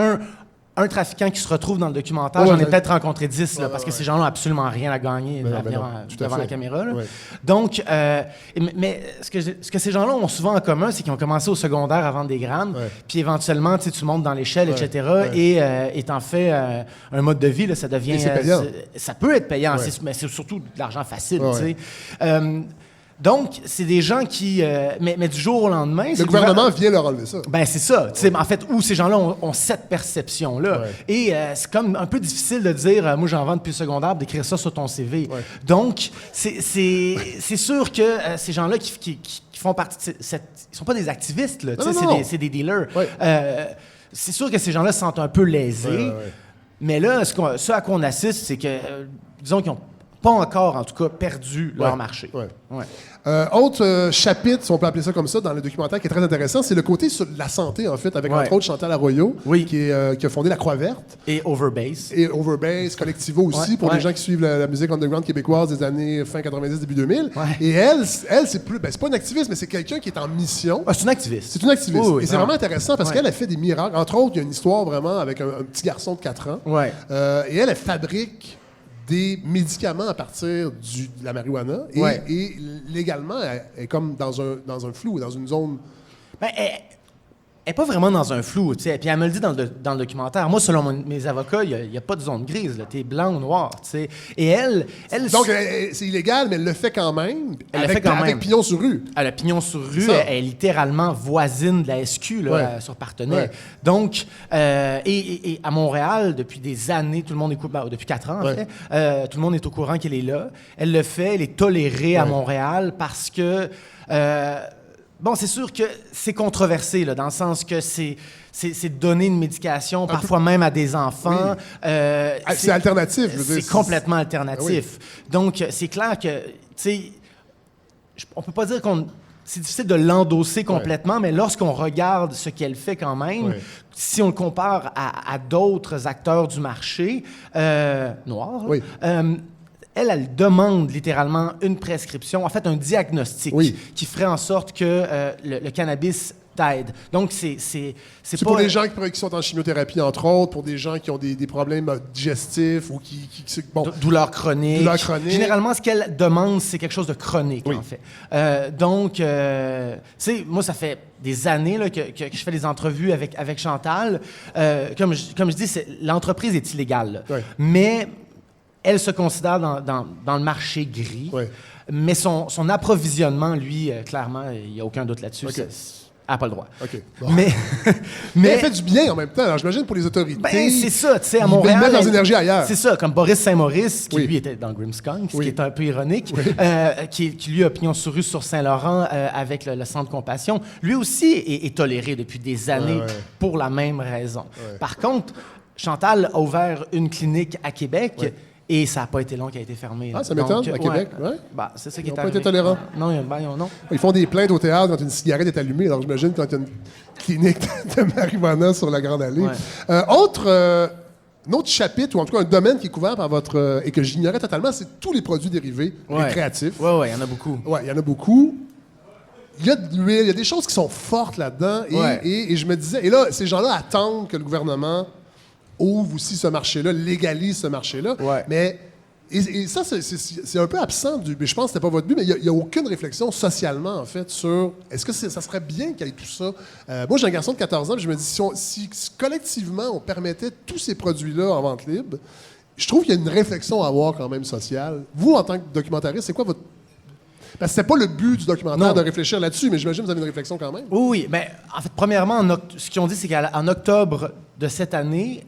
un trafiquant qui se retrouve dans le documentaire, j'en ai peut-être rencontré 10, parce que ces gens-là n'ont absolument rien à gagner devant la caméra. Là. Donc, mais ce que ces gens-là ont souvent en commun, c'est qu'ils ont commencé au secondaire à vendre des grammes, puis éventuellement, tu montes dans l'échelle, etc., et t'en fais un mode de vie, là, ça devient... ça peut être payant, mais c'est surtout de l'argent facile, tu sais. Donc, c'est des gens qui... mais du jour au lendemain... Le gouvernement vient leur enlever ça. Ben c'est ça. En fait, où ces gens-là ont cette perception-là. Et c'est comme un peu difficile de dire, moi, j'en vends depuis le secondaire, d'écrire ça sur ton CV. Donc, c'est sûr que ces gens-là qui font partie de cette... Ils sont pas des activistes, là. C'est des dealers. C'est sûr que ces gens-là se sentent un peu lésés. Mais là, ce à quoi on assiste, c'est que, disons qu'ils n'ont pas encore, en tout cas, perdu leur marché. Ouais. Ouais. Autre chapitre, si on peut appeler ça comme ça, dans le documentaire qui est très intéressant, c'est le côté sur la santé, en fait, avec entre autres Chantal Arroyo, qui a fondé la Croix-Verte. Et Overbase. Et Overbase, Collectivo aussi, pour les gens qui suivent la musique underground québécoise des années fin 90, début 2000. Ouais. Et elle c'est plus, c'est pas une activiste, mais c'est quelqu'un qui est en mission. Ah, c'est une activiste. C'est une activiste. Oui, et c'est vraiment intéressant parce qu'elle a fait des miracles. Entre autres, il y a une histoire vraiment avec un petit garçon de 4 ans. Ouais. Et elle fabrique des médicaments à partir de la marijuana et légalement, elle est comme dans un flou, dans une zone... Ben, elle n'est pas vraiment dans un flou, tu sais. Puis elle me le dit dans le documentaire. Moi, selon mes avocats, il n'y a pas de zone grise. Tu es blanc ou noir, tu sais. Et elle... Donc, c'est illégal, mais elle le fait quand même. Avec pignon sur rue. Elle a pignon sur rue. Elle est littéralement voisine de la SQ, là, sur Partenay. Ouais. Donc, et à Montréal, depuis des années, tout le monde est depuis 4 ans, en fait, tout le monde est au courant qu'elle est là. Elle le fait, elle est tolérée à Montréal parce que... bon, c'est sûr que c'est controversé, là, dans le sens que c'est donner une médication, parfois même à des enfants. Oui. C'est alternatif. C'est complètement alternatif. Oui. Donc, c'est clair que, tu sais, on peut pas dire c'est difficile de l'endosser complètement, mais lorsqu'on regarde ce qu'elle fait quand même, si on le compare à d'autres acteurs du marché noirs, elle demande littéralement une prescription, en fait un diagnostic qui ferait en sorte que le cannabis t'aide. Donc, c'est pour les gens qui sont en chimiothérapie, entre autres, pour des gens qui ont des problèmes digestifs ou qui douleurs chroniques. Généralement, ce qu'elle demande, c'est quelque chose de chronique, en fait. Donc, tu sais, moi, ça fait des années là, que je fais des entrevues avec Chantal. Comme je dis, l'entreprise est illégale. Mais... elle se considère dans le marché gris, mais son approvisionnement, lui, clairement, il n'y a aucun doute là-dessus. Elle n'a pas le droit. Bon. Mais elle fait du bien en même temps. Alors, j'imagine pour les autorités. Ben, c'est ça, tu sais, à Montréal. Ils mettent leurs énergies ailleurs. C'est ça, comme Boris Saint-Maurice, qui lui était dans Grimmskunk, ce qui est un peu ironique, qui lui a pignon sur rue sur Saint-Laurent avec le Centre Compassion. Lui aussi est toléré depuis des années pour la même raison. Par contre, Chantal a ouvert une clinique à Québec. Et ça n'a pas été long qu'elle a été fermée. Ah, ça m'étonne, à Québec, bah, c'est ça qui est arrivé. Ils n'ont pas été tolérants. Non. Ils font des plaintes au théâtre quand une cigarette est allumée. Alors, j'imagine quand il y a une clinique de marijuana sur la Grande Allée. Un autre chapitre, ou en tout cas un domaine qui est couvert par votre... et que j'ignorais totalement, c'est tous les produits dérivés récréatifs. Oui, il y en a beaucoup. Oui, il y en a beaucoup. Il y a de l'huile, il y a des choses qui sont fortes là-dedans. Et je me disais... Et là, ces gens-là attendent que le gouvernement... ouvre aussi ce marché-là, légalise ce marché-là. Mais et ça, c'est un peu absent mais je pense que c'était pas votre but, mais il n'y a aucune réflexion socialement, en fait, sur est-ce que ça serait bien qu'il y ait tout ça. Moi, j'ai un garçon de 14 ans, puis je me dis, si collectivement, on permettait tous ces produits-là en vente libre, je trouve qu'il y a une réflexion à avoir quand même sociale. Vous, en tant que documentariste, c'est quoi votre... Parce que c'était pas le but du documentaire de réfléchir là-dessus, mais j'imagine que vous avez une réflexion quand même. Oui. Ben, en fait, premièrement, ce qu'ils ont dit, c'est qu'en octobre de cette année,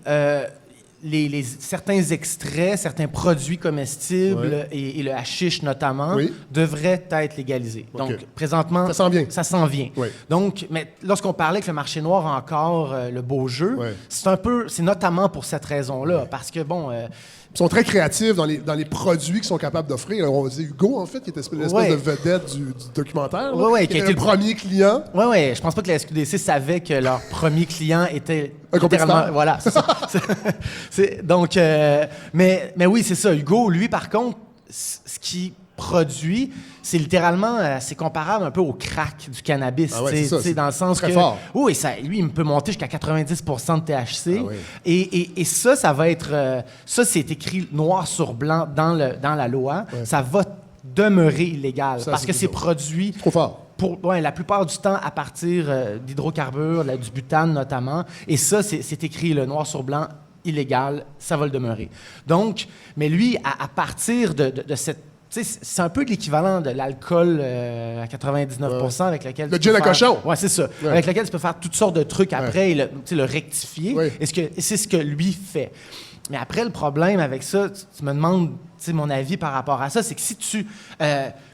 certains extraits, certains produits comestibles et le hashish notamment devraient être légalisés. Donc, présentement, ça s'en vient. Donc, mais lorsqu'on parlait que le marché noir a encore le beau jeu, c'est notamment pour cette raison-là, parce que bon... ils sont très créatifs dans les produits qu'ils sont capables d'offrir. On disait Hugo, en fait, qui était l'espèce de vedette du documentaire. Qui était le premier client. Oui. Je pense pas que la SQDC savait que leur premier client était littéralement... Voilà, c'est ça. Donc, mais oui, c'est ça. Hugo, lui, par contre, ce qui produit, c'est littéralement, c'est comparable un peu au crack du cannabis, dans le sens que... fort. Oui, lui, il peut monter jusqu'à 90% de THC. Et ça va être... ça, c'est écrit noir sur blanc dans la loi. Ça va demeurer illégal parce que c'est produit... Trop fort. La plupart du temps à partir d'hydrocarbures, du butane notamment. Et ça, c'est écrit noir sur blanc, illégal, ça va le demeurer. Donc, mais lui, à partir de cette... c'est un peu l'équivalent de l'alcool à 99% avec lequel... Le gin à cochon! Oui, c'est ça. Avec lequel tu peux faire toutes sortes de trucs après et le rectifier. Et c'est ce que lui fait. Mais après, le problème avec ça, tu me demandes mon avis par rapport à ça, c'est que si tu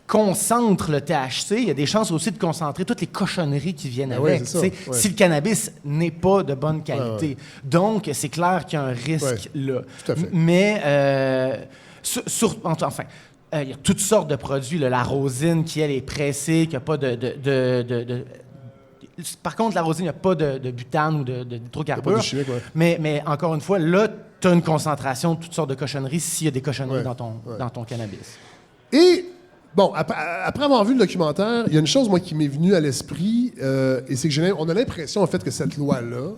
concentres le THC, il y a des chances aussi de concentrer toutes les cochonneries qui viennent avec. Si le cannabis n'est pas de bonne qualité. Donc, c'est clair qu'il y a un risque là. Tout à fait. Mais, il y a toutes sortes de produits. Là, la rosine qui, elle, est pressée, qui n'a pas Par contre, la rosine, il n'y a pas de butane ou de nitrocarbures. Mais encore une fois, là, tu as une concentration de toutes sortes de cochonneries s'il y a des cochonneries dans ton cannabis. Et, bon, après avoir vu le documentaire, il y a une chose, moi, qui m'est venue à l'esprit, et c'est que on a l'impression, en fait, que cette loi-là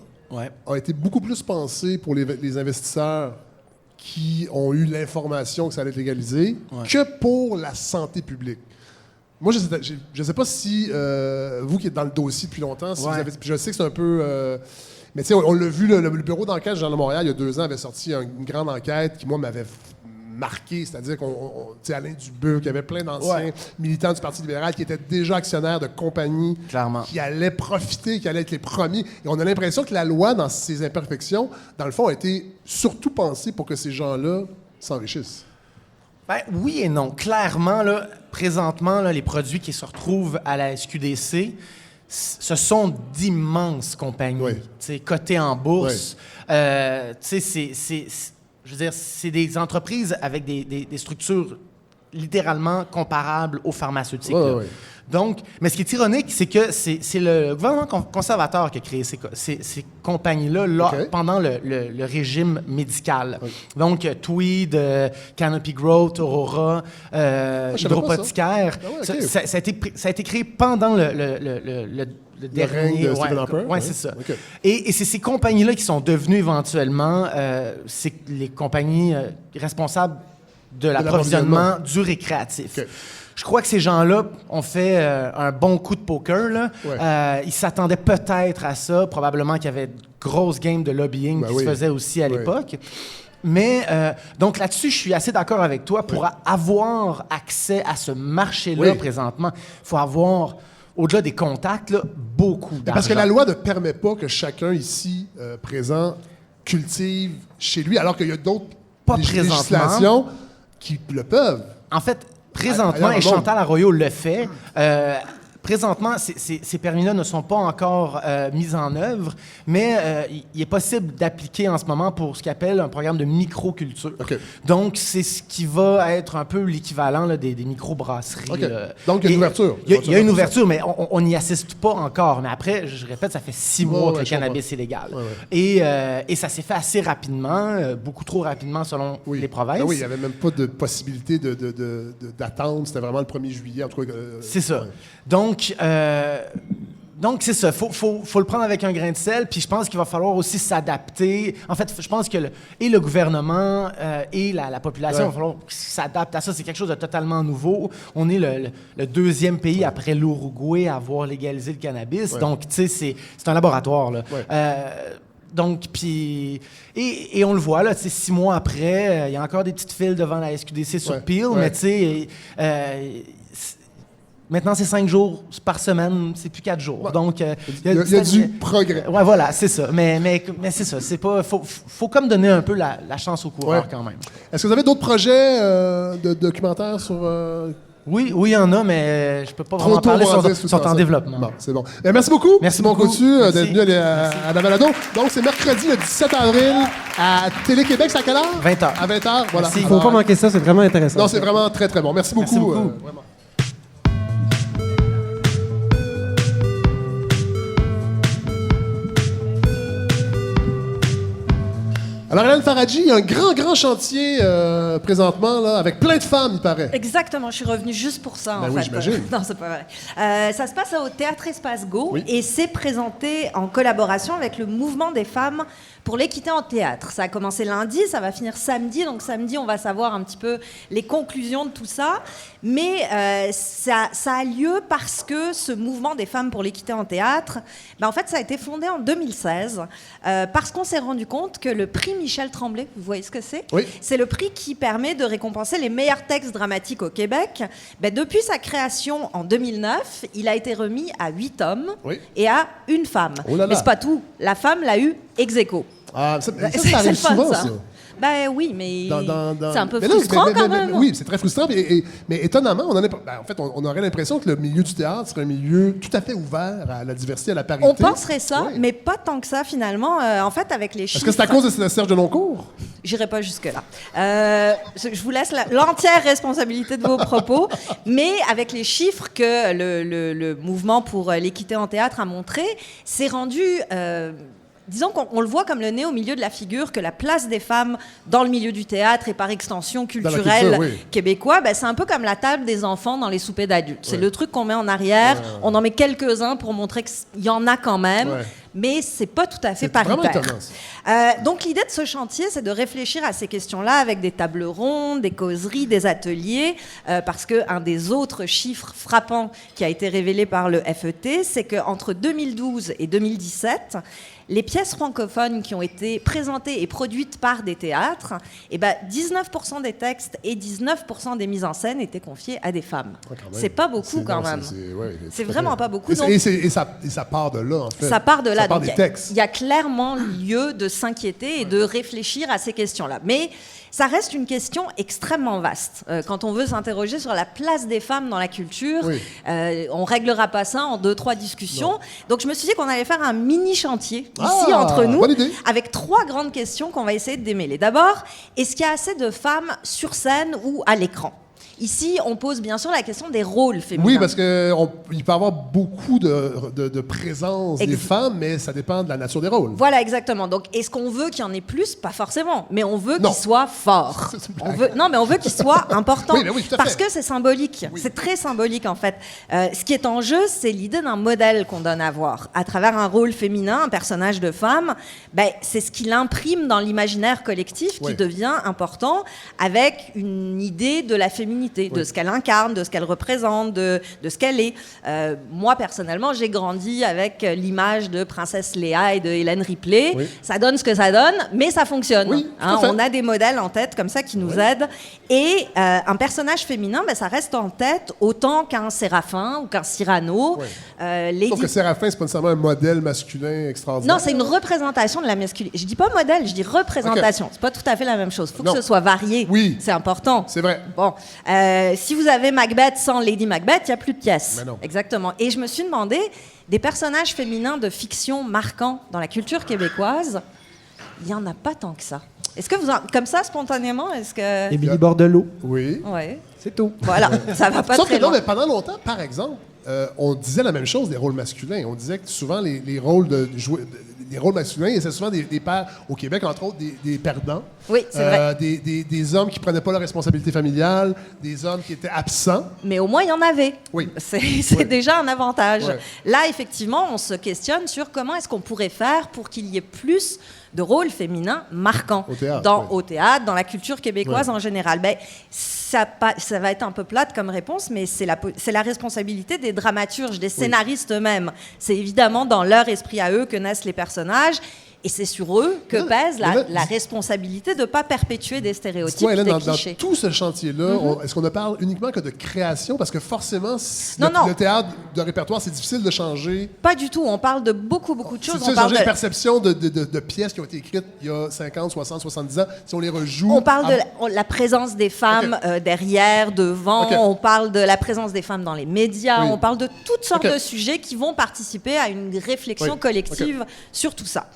a été beaucoup plus pensée pour les investisseurs qui ont eu l'information que ça allait être légalisé que pour la santé publique. Moi, je ne sais pas si vous qui êtes dans le dossier depuis longtemps, si vous avez, je sais que c'est un peu... mais tu sais, on l'a vu, le bureau d'enquête du Journal de Montréal, il y a 2 ans, avait sorti une grande enquête qui, moi, m'avait marqué. C'est-à-dire Alain Dubuc, il y avait plein d'anciens militants du Parti libéral qui étaient déjà actionnaires de compagnies qui allaient profiter, qui allaient être les premiers. Et on a l'impression que la loi, dans ses imperfections, dans le fond, a été surtout pensée pour que ces gens-là s'enrichissent. Ben, oui et non. Clairement, là, présentement, là, les produits qui se retrouvent à la SQDC, ce sont d'immenses compagnies, cotées en bourse. Je veux dire, c'est des entreprises avec des structures littéralement comparables aux pharmaceutiques. Donc, mais ce qui est ironique, c'est que c'est le gouvernement conservateur qui a créé ces compagnies-là pendant le régime médical. Donc, Tweed, Canopy Growth, Aurora, Hydropoticaire. Ça a été créé pendant le dernier de Stephen Harper. C'est ça. Et c'est ces compagnies-là qui sont devenues éventuellement les compagnies responsables de l'approvisionnement du récréatif. Je crois que ces gens-là ont fait un bon coup de poker. Là. Ils s'attendaient peut-être à ça. Probablement qu'il y avait de grosses games de lobbying qui se faisaient aussi à l'époque. Mais, donc là-dessus, je suis assez d'accord avec toi. Pour avoir accès à ce marché-là présentement, il faut avoir, au-delà des contacts, là, beaucoup d'argent. Parce que la loi ne permet pas que chacun ici présent cultive chez lui, alors qu'il y a d'autres législations qui le peuvent. En fait, présentement, et Chantal Arroyo le fait, présentement, ces permis-là ne sont pas encore mis en œuvre, mais il est possible d'appliquer en ce moment pour ce qu'on appelle un programme de microculture. Donc, c'est ce qui va être un peu l'équivalent là, des microbrasseries. Donc, il y a une ouverture. Il y a une ouverture, mais on n'y assiste pas encore. Mais après, je répète, ça fait 6 mois que le cannabis est légal. Et ça s'est fait assez rapidement, beaucoup trop rapidement selon les provinces. Il n'y avait même pas de possibilité d'attendre. C'était vraiment le 1er juillet. En tout cas, c'est ça. Donc, c'est ça. Faut le prendre avec un grain de sel. Puis je pense qu'il va falloir aussi s'adapter. En fait, je pense que le gouvernement et la population, il va falloir qu'ils s'adaptent à ça. C'est quelque chose de totalement nouveau. On est le 2e pays après l'Uruguay à avoir légalisé le cannabis. Donc, tu sais, c'est un laboratoire, là. Donc, puis... Et on le voit, là, 6 mois après, il y a encore des petites files devant la SQDC sur Peel, mais tu sais... Maintenant, c'est 5 jours par semaine, c'est plus 4 jours. Donc, il y a du progrès. Ouais, voilà, c'est ça. Mais c'est ça. C'est pas. Faut comme donner un peu la chance aux coureurs quand même. Est-ce que vous avez d'autres projets de documentaires sur Oui, il y en a, mais je peux pas vraiment en parler. Ils sont en développement. Bon, c'est bon. Merci beaucoup. Merci beaucoup. Coutu d'être venu à la balado. Donc, c'est mercredi, le 17 avril, à Télé-Québec. C'est à quelle heure? 20h. À 20h, voilà. Il ne faut pas manquer ça, c'est vraiment intéressant. Non, c'est vraiment très, très bon. Merci beaucoup. Merci beaucoup. Vraiment. Alors, Hélène Faradji, il y a un grand chantier présentement, là, avec plein de femmes, il paraît. Exactement, je suis revenue juste pour ça, en fait. Oui, j'imagine. Non, c'est pas vrai. Ça se passe au Théâtre Espace Go et c'est présenté en collaboration avec le Mouvement des femmes pour l'équité en théâtre. Ça a commencé lundi, ça va finir samedi. Donc samedi, on va savoir un petit peu les conclusions de tout ça. Mais ça a lieu parce que ce Mouvement des femmes pour l'équité en théâtre, en fait, ça a été fondé en 2016 parce qu'on s'est rendu compte que le prix Michel Tremblay, vous voyez ce que c'est? Oui. C'est le prix qui permet de récompenser les meilleurs textes dramatiques au Québec. Depuis sa création en 2009, il a été remis à 8 hommes et à 1 femme. Oh là là. Mais c'est pas tout. La femme l'a eu ex aequo. Ah, ça C'est arrive le fun, souvent, ça. Ben oui, mais c'est un peu mais frustrant mais, quand même. Oui, c'est très frustrant. Mais étonnamment, en fait, on aurait l'impression que le milieu du théâtre serait un milieu tout à fait ouvert à la diversité, à la parité. On penserait ça, mais pas tant que ça finalement. En fait, avec les chiffres... Est-ce que c'est à cause de Serge Deloncourt? J'irai pas jusque-là. Je vous laisse l'entière responsabilité de vos propos, mais avec les chiffres que le mouvement pour l'équité en théâtre a montré, c'est rendu... disons qu'on le voit comme le nez au milieu de la figure, que la place des femmes dans le milieu du théâtre et par extension culturelle québécois, ben, c'est un peu comme la table des enfants dans les soupers d'adultes. C'est le truc qu'on met en arrière, on en met quelques-uns pour montrer qu'il y en a quand même, mais c'est pas tout à fait paritaire. Donc l'idée de ce chantier, c'est de réfléchir à ces questions-là avec des tables rondes, des causeries, des ateliers, parce qu'un des autres chiffres frappants qui a été révélé par le FET, c'est qu'entre 2012 et 2017, les pièces francophones qui ont été présentées et produites par des théâtres, eh ben 19% des textes et 19% des mises en scène étaient confiés à des femmes. C'est pas beaucoup quand même. C'est vraiment pas beaucoup. Et ça part de là, en fait. Ça part de là. Donc, il y a clairement lieu de s'inquiéter et de réfléchir à ces questions-là. Mais ça reste une question extrêmement vaste. Quand on veut s'interroger sur la place des femmes dans la culture, on réglera pas ça en 2-3 discussions. Non. Donc je me suis dit qu'on allait faire un mini-chantier ici entre nous, avec 3 grandes questions qu'on va essayer de démêler. D'abord, est-ce qu'il y a assez de femmes sur scène ou à l'écran ? Ici, on pose bien sûr la question des rôles féminins. Oui, parce qu'il peut y avoir beaucoup de présence des femmes, mais ça dépend de la nature des rôles. Voilà, exactement. Donc, est-ce qu'on veut qu'il y en ait plus? Pas forcément. Mais on veut qu'il soit fort. On veut qu'il soit important. Parce que c'est symbolique. Oui. C'est très symbolique, en fait. Ce qui est en jeu, c'est l'idée d'un modèle qu'on donne à voir. À travers un rôle féminin, un personnage de femme, c'est ce qu'il imprime dans l'imaginaire collectif qui devient important avec une idée de la féminité. De ce qu'elle incarne, de ce qu'elle représente, de ce qu'elle est. Moi, personnellement, j'ai grandi avec l'image de Princesse Léa et de Hélène Ripley. Oui. Ça donne ce que ça donne, mais ça fonctionne. Oui, on a des modèles en tête comme ça qui nous aident. Et un personnage féminin, ça reste en tête autant qu'un Séraphin ou qu'un Cyrano. Oui. Sauf que Séraphin, c'est pas nécessairement un modèle masculin extraordinaire. Non, c'est une représentation de la masculinité. Je dis pas modèle, je dis représentation. C'est pas tout à fait la même chose. Il faut que ce soit varié. Oui. C'est important. C'est vrai. Bon. Si vous avez Macbeth sans Lady Macbeth, il n'y a plus de pièces. Exactement. Et je me suis demandé, des personnages féminins de fiction marquants dans la culture québécoise, il n'y en a pas tant que ça. Est-ce que vous, comme ça, spontanément, est-ce que... Émilie Bordelot. Oui. Ouais. C'est tout. Voilà, ça va pas Sauf très que non, loin. mais pendant longtemps, par exemple, on disait la même chose des rôles masculins. On disait que souvent, les rôles des rôles masculins, c'est souvent des pères, au Québec, entre autres, des perdants. Oui, c'est vrai. Des hommes qui prenaient pas leur responsabilité familiale, des hommes qui étaient absents. Mais au moins, il y en avait. Oui. C'est déjà un avantage. Oui. Là, effectivement, on se questionne sur comment est-ce qu'on pourrait faire pour qu'il y ait plus de rôles féminins marquants au théâtre, dans la culture québécoise en général. Ça va être un peu plate comme réponse, mais c'est la responsabilité des dramaturges, des scénaristes eux-mêmes. C'est évidemment dans leur esprit à eux que naissent les personnages. Et c'est sur eux que pèse la responsabilité de ne pas perpétuer des stéréotypes, des clichés. Dans tout ce chantier-là, est-ce qu'on ne parle uniquement que de création? Parce que forcément, le théâtre de répertoire, c'est difficile de changer. Pas du tout. On parle de beaucoup de choses. C'est difficile de changer les perceptions de pièces qui ont été écrites il y a 50, 60, 70 ans. Si on les rejoue... On parle de la présence des femmes derrière, devant. On parle de la présence des femmes dans les médias. On parle de toutes sortes de sujets qui vont participer à une réflexion collective sur tout ça.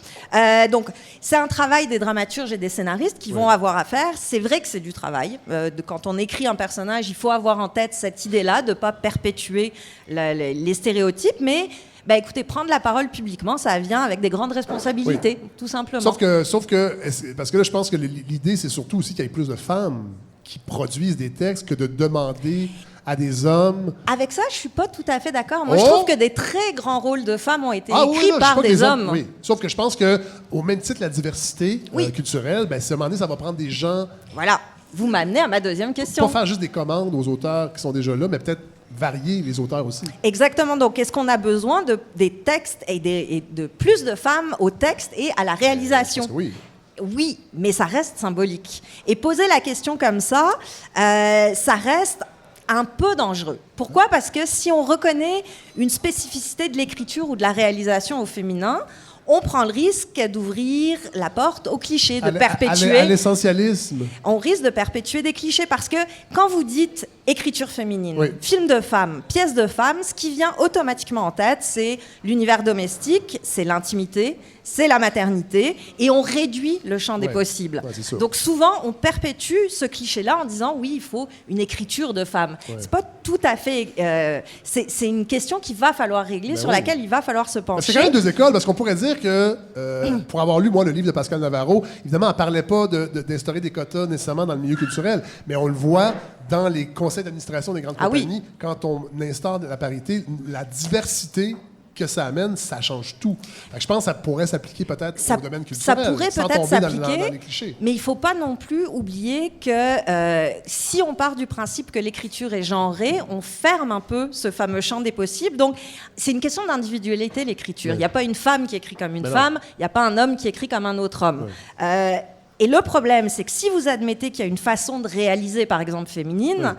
Donc, c'est un travail des dramaturges et des scénaristes qui vont avoir à faire. C'est vrai que c'est du travail. Quand on écrit un personnage, il faut avoir en tête cette idée-là de ne pas perpétuer les stéréotypes, mais... écoutez, prendre la parole publiquement, ça vient avec des grandes responsabilités, tout simplement. Sauf que, parce que là, je pense que l'idée, c'est surtout aussi qu'il y ait plus de femmes qui produisent des textes que de demander à des hommes. Avec ça, je suis pas tout à fait d'accord. Moi, je trouve que des très grands rôles de femmes ont été écrits par des hommes. Oui, sauf que je pense que au même titre, la diversité culturelle, à un moment donné, ça va prendre des gens... Voilà. Vous m'amenez à ma deuxième question. Pas faire juste des commandes aux auteurs qui sont déjà là, mais peut-être varier les auteurs aussi. Exactement. Donc, est-ce qu'on a besoin des textes et de plus de femmes au texte et à la réalisation? Oui, mais ça reste symbolique. Et poser la question comme ça, ça reste un peu dangereux. Pourquoi? Parce que si on reconnaît une spécificité de l'écriture ou de la réalisation au féminin, on prend le risque d'ouvrir la porte aux clichés, de perpétuer... À l'essentialisme. On risque de perpétuer des clichés parce que quand vous dites écriture féminine, film de femme, pièce de femme, ce qui vient automatiquement en tête, c'est l'univers domestique, c'est l'intimité, c'est la maternité, et on réduit le champ des possibles. Donc souvent, on perpétue ce cliché-là en disant oui, il faut une écriture de femme. C'est pas tout à fait... c'est une question qu'il va falloir régler, sur laquelle il va falloir se pencher. C'est quand même deux écoles, parce qu'on pourrait dire que, pour avoir lu, moi, le livre de Pascal Navarro, évidemment, elle ne parlait pas d'instaurer des quotas nécessairement dans le milieu culturel, mais on le voit dans les conseils d'administration des grandes compagnies, quand on instaure la parité, la diversité que ça amène, ça change tout. Je pense que ça pourrait s'appliquer peut-être au domaine culturel. Ça pourrait peut-être s'appliquer, dans les clichés. Mais il ne faut pas non plus oublier que si on part du principe que l'écriture est genrée, on ferme un peu ce fameux champ des possibles. Donc, c'est une question d'individualité, l'écriture. Il n'y a pas une femme qui écrit comme une femme, il n'y a pas un homme qui écrit comme un autre homme. Et le problème, c'est que si vous admettez qu'il y a une façon de réaliser, par exemple, féminine,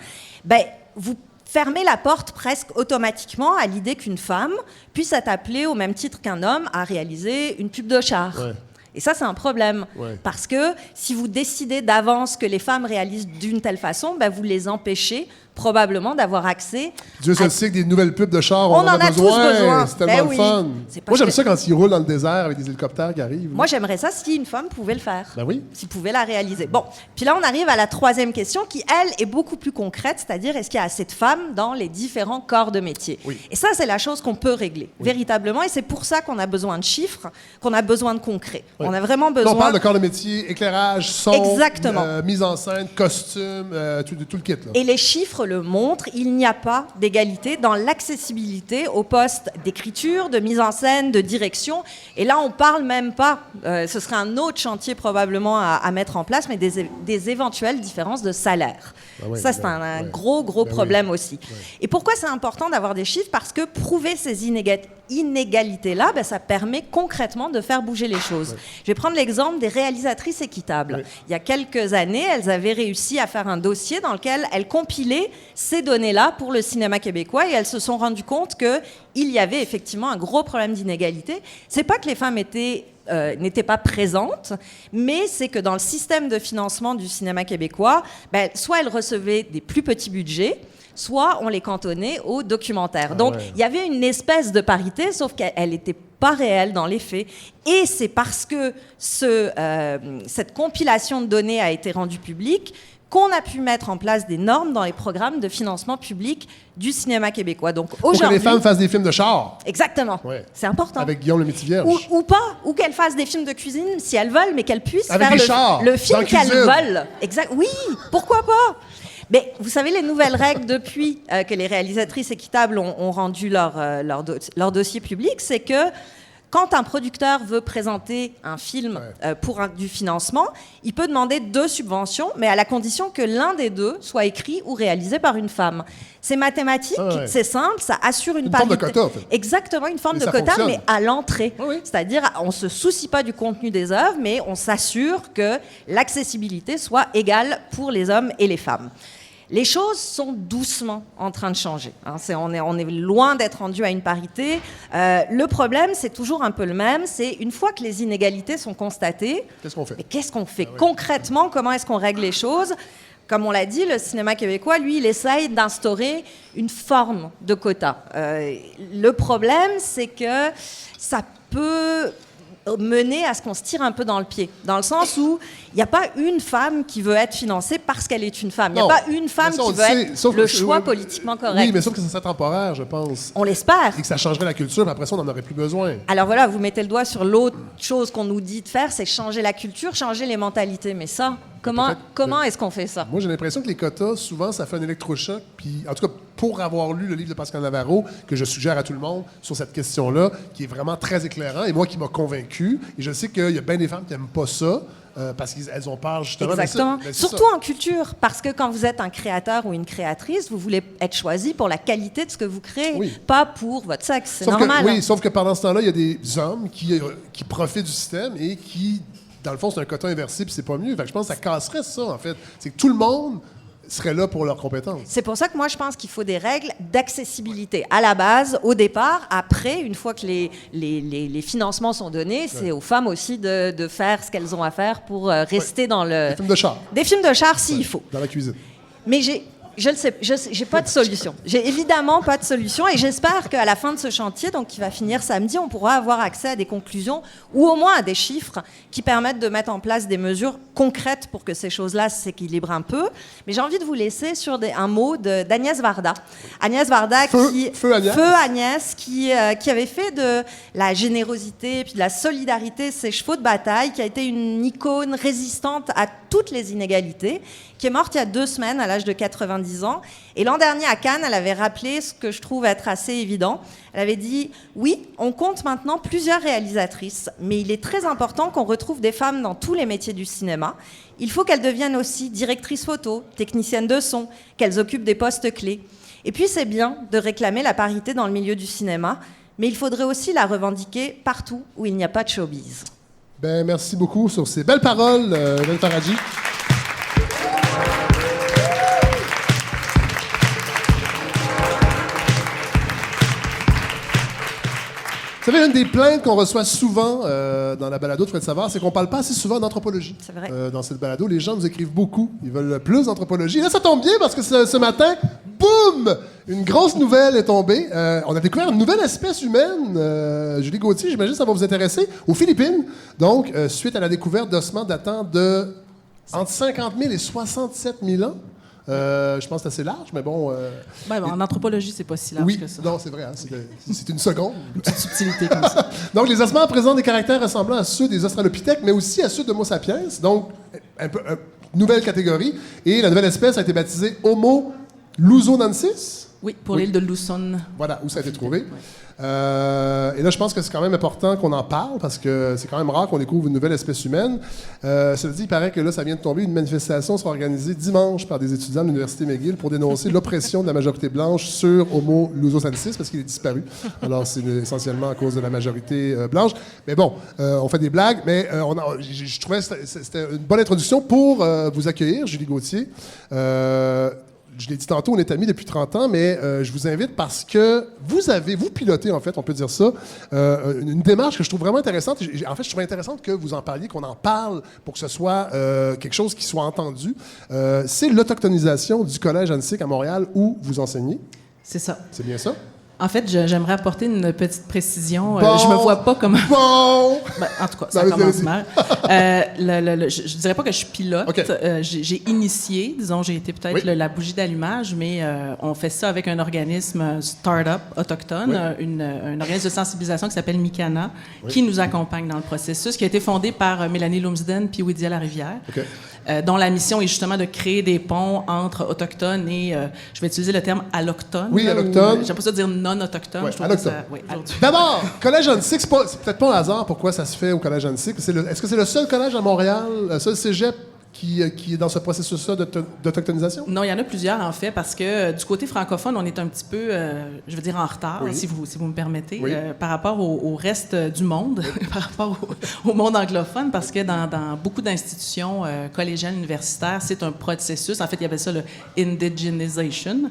vous fermer la porte presque automatiquement à l'idée qu'une femme puisse être appelée au même titre qu'un homme à réaliser une pub de char. Et ça, c'est un problème. Parce que si vous décidez d'avance que les femmes réalisent d'une telle façon, vous les empêchez probablement d'avoir accès... Dieu seul sait que des nouvelles pubs de chars, on en a tous besoin. C'est tellement le fun. Moi, j'aime ça quand ils roulent dans le désert avec des hélicoptères qui arrivent. Moi, j'aimerais ça si une femme pouvait le faire. S'il pouvait la réaliser. Bon, puis là, on arrive à la troisième question qui, elle, est beaucoup plus concrète, c'est-à-dire est-ce qu'il y a assez de femmes dans les différents corps de métier? Et ça, c'est la chose qu'on peut régler, véritablement, et c'est pour ça qu'on a besoin de chiffres, qu'on a besoin de concret. On a vraiment besoin... On parle de corps de métier, éclairage, son, mise en scène, costume, tout le kit. Là. Et les chiffres le montre, il n'y a pas d'égalité dans l'accessibilité aux postes d'écriture, de mise en scène, de direction. Et là, on ne parle même pas, ce serait un autre chantier probablement à mettre en place, mais des éventuelles différences de salaire. Ça, c'est un gros problème aussi. Et pourquoi c'est important d'avoir des chiffres? Parce que prouver ces inégalités-là, ça permet concrètement de faire bouger les choses. Je vais prendre l'exemple des réalisatrices équitables. Il y a quelques années, elles avaient réussi à faire un dossier dans lequel elles compilaient ces données-là pour le cinéma québécois et elles se sont rendues compte qu'il y avait effectivement un gros problème d'inégalité. C'est pas que les femmes n'étaient pas présentes, mais c'est que dans le système de financement du cinéma québécois, soit elles recevaient des plus petits budgets, soit on les cantonnait aux documentaires. Donc, il y avait une espèce de parité, sauf qu'elle n'était pas réelle dans les faits. Et c'est parce que cette compilation de données a été rendue publique qu'on a pu mettre en place des normes dans les programmes de financement public du cinéma québécois. Donc, pour que les femmes fassent des films de char. Exactement. C'est important. Avec Guillaume le Métivierge. Ou pas. Ou qu'elles fassent des films de cuisine si elles veulent, mais qu'elles puissent avec faire le film qu'elles veulent. Oui, pourquoi pas? Mais vous savez, les nouvelles règles depuis que les réalisatrices équitables ont rendu leur dossier public, c'est que quand un producteur veut présenter un film pour du financement, il peut demander 2 subventions, mais à la condition que l'un des 2 soit écrit ou réalisé par une femme. C'est mathématique, c'est simple, ça assure une parité. Une forme de quota, en fait. Exactement, une forme de quota, mais à l'entrée. C'est-à-dire, on ne se soucie pas du contenu des œuvres, mais on s'assure que l'accessibilité soit égale pour les hommes et les femmes. Les choses sont doucement en train de changer. On est loin d'être rendu à une parité. Le problème, c'est toujours un peu le même. C'est une fois que les inégalités sont constatées, qu'est-ce qu'on fait concrètement? Comment est-ce qu'on règle les choses? Comme on l'a dit, le cinéma québécois, lui, il essaye d'instaurer une forme de quota. Le problème, c'est que ça peut mener à ce qu'on se tire un peu dans le pied, dans le sens où il n'y a pas une femme qui veut être financée parce qu'elle est une femme. Il n'y a pas une femme qui veut être le choix politiquement correct. Oui, mais sauf que ça serait temporaire, je pense. On l'espère. Et que ça changerait la culture, après ça, on n'en aurait plus besoin. Alors voilà, vous mettez le doigt sur l'autre chose qu'on nous dit de faire, c'est changer la culture, changer les mentalités. Mais ça, comment est-ce qu'on fait ça? Moi, j'ai l'impression que les quotas, souvent, ça fait un électrochoc. Puis, en tout cas, pour avoir lu le livre de Pascal Navarro, que je suggère à tout le monde sur cette question-là, qui est vraiment très éclairant, et moi qui m'a convaincu, et je sais qu'il y a bien des femmes qui n'aiment pas ça, parce qu'elles ont peur justement Exactement. de ça. Surtout en culture, parce que quand vous êtes un créateur ou une créatrice, vous voulez être choisi pour la qualité de ce que vous créez, pas pour votre sexe. C'est normal. Sauf que pendant ce temps-là, il y a des hommes qui profitent du système et qui, dans le fond, c'est un quota inversé, puis c'est pas mieux. Fait que je pense que ça casserait ça, en fait. C'est que tout le monde seraient là pour leurs compétences. C'est pour ça que moi, je pense qu'il faut des règles d'accessibilité à la base, au départ. Après, une fois que les financements sont donnés, c'est aux femmes aussi de faire ce qu'elles ont à faire pour rester dans le... Des films de char. Des films de char, s'il faut. Dans la cuisine. Mais je le sais, j'ai pas de solution. J'ai évidemment pas de solution et j'espère qu'à la fin de ce chantier, donc qui va finir samedi, on pourra avoir accès à des conclusions ou au moins à des chiffres qui permettent de mettre en place des mesures concrètes pour que ces choses-là s'équilibrent un peu. Mais j'ai envie de vous laisser sur un mot d'Agnès Varda. Agnès Varda Feu Agnès, qui avait fait de la générosité puis de la solidarité ses chevaux de bataille, qui a été une icône résistante à toutes les inégalités, qui est morte il y a 2 semaines à l'âge de 90 ans. Et l'an dernier à Cannes, elle avait rappelé ce que je trouve être assez évident. Elle avait dit « Oui, on compte maintenant plusieurs réalisatrices, mais il est très important qu'on retrouve des femmes dans tous les métiers du cinéma. Il faut qu'elles deviennent aussi directrices photo, techniciennes de son, qu'elles occupent des postes clés. Et puis c'est bien de réclamer la parité dans le milieu du cinéma, mais il faudrait aussi la revendiquer partout où il n'y a pas de showbiz. » Ben, merci beaucoup sur ces belles paroles, Hélène Faradji. Vous savez, une des plaintes qu'on reçoit souvent dans la balado de Fred Savard, c'est qu'on ne parle pas assez souvent d'anthropologie. C'est vrai. Dans cette balado, les gens nous écrivent beaucoup. Ils veulent plus d'anthropologie. Là, ça tombe bien parce que ce matin, boum! Une grosse nouvelle est tombée. On a découvert une nouvelle espèce humaine. Julie Gauthier, j'imagine que ça va vous intéresser. Aux Philippines, donc, suite à la découverte d'ossements datant de entre 50 000 et 67 000 ans. Je pense que c'est assez large, mais bon... en anthropologie, c'est pas si large que ça. Non, c'est vrai, hein, c'est une seconde. Une petite subtilité comme ça. Donc, les ossements présentent des caractères ressemblant à ceux des Australopithèques, mais aussi à ceux de Homo sapiens, donc nouvelle catégorie. Et la nouvelle espèce a été baptisée Homo luzonensis. Oui, pour l'île de Luzon. Voilà, où ça a été trouvé. Ouais. Et là, je pense que c'est quand même important qu'on en parle parce que c'est quand même rare qu'on découvre une nouvelle espèce humaine. Cela dit, il paraît que là, ça vient de tomber. Une manifestation sera organisée dimanche par des étudiants de l'Université McGill pour dénoncer l'oppression de la majorité blanche sur Homo luzonensis parce qu'il est disparu. Alors, c'est essentiellement à cause de la majorité blanche. Mais bon, on fait des blagues, mais je trouvais que c'était une bonne introduction pour vous accueillir, Julie Gauthier. Je l'ai dit tantôt, on est amis depuis 30 ans, mais je vous invite parce que vous pilotez, en fait, on peut dire ça, une démarche que je trouve vraiment intéressante. En fait, je trouve intéressante que vous en parliez, qu'on en parle pour que ce soit quelque chose qui soit entendu. C'est l'autochtonisation du Collège Annecy à Montréal où vous enseignez. C'est ça. C'est bien ça? En fait, j'aimerais apporter une petite précision. Bon, je me vois pas comme... Bon! Ben, en tout cas, ça commence mal. Je dirais pas que je pilote. Okay. J'ai initié, disons, j'ai été peut-être la bougie d'allumage, mais on fait ça avec un organisme start-up autochtone, un organisme de sensibilisation qui s'appelle Mikana, qui nous accompagne dans le processus, qui a été fondé par Mélanie Lumsden puis Widia Larivière. Okay. Dont la mission est justement de créer des ponts entre autochtones et, je vais utiliser le terme alloctone. Oui, alloctone. J'aime pas ça dire non-autochtone. D'abord, Collège Annecy, c'est peut-être pas un hasard pourquoi ça se fait au Collège Annecy. Est-ce que c'est le seul collège à Montréal, le seul cégep qui est dans ce processus-là d'autochtonisation? Non, il y en a plusieurs, en fait, parce que du côté francophone, on est un petit peu, je veux dire, en retard, si vous me permettez, par rapport au reste du monde, par rapport au monde anglophone, parce que dans beaucoup d'institutions collégiales universitaires, c'est un processus, en fait, il y avait ça le indigenization,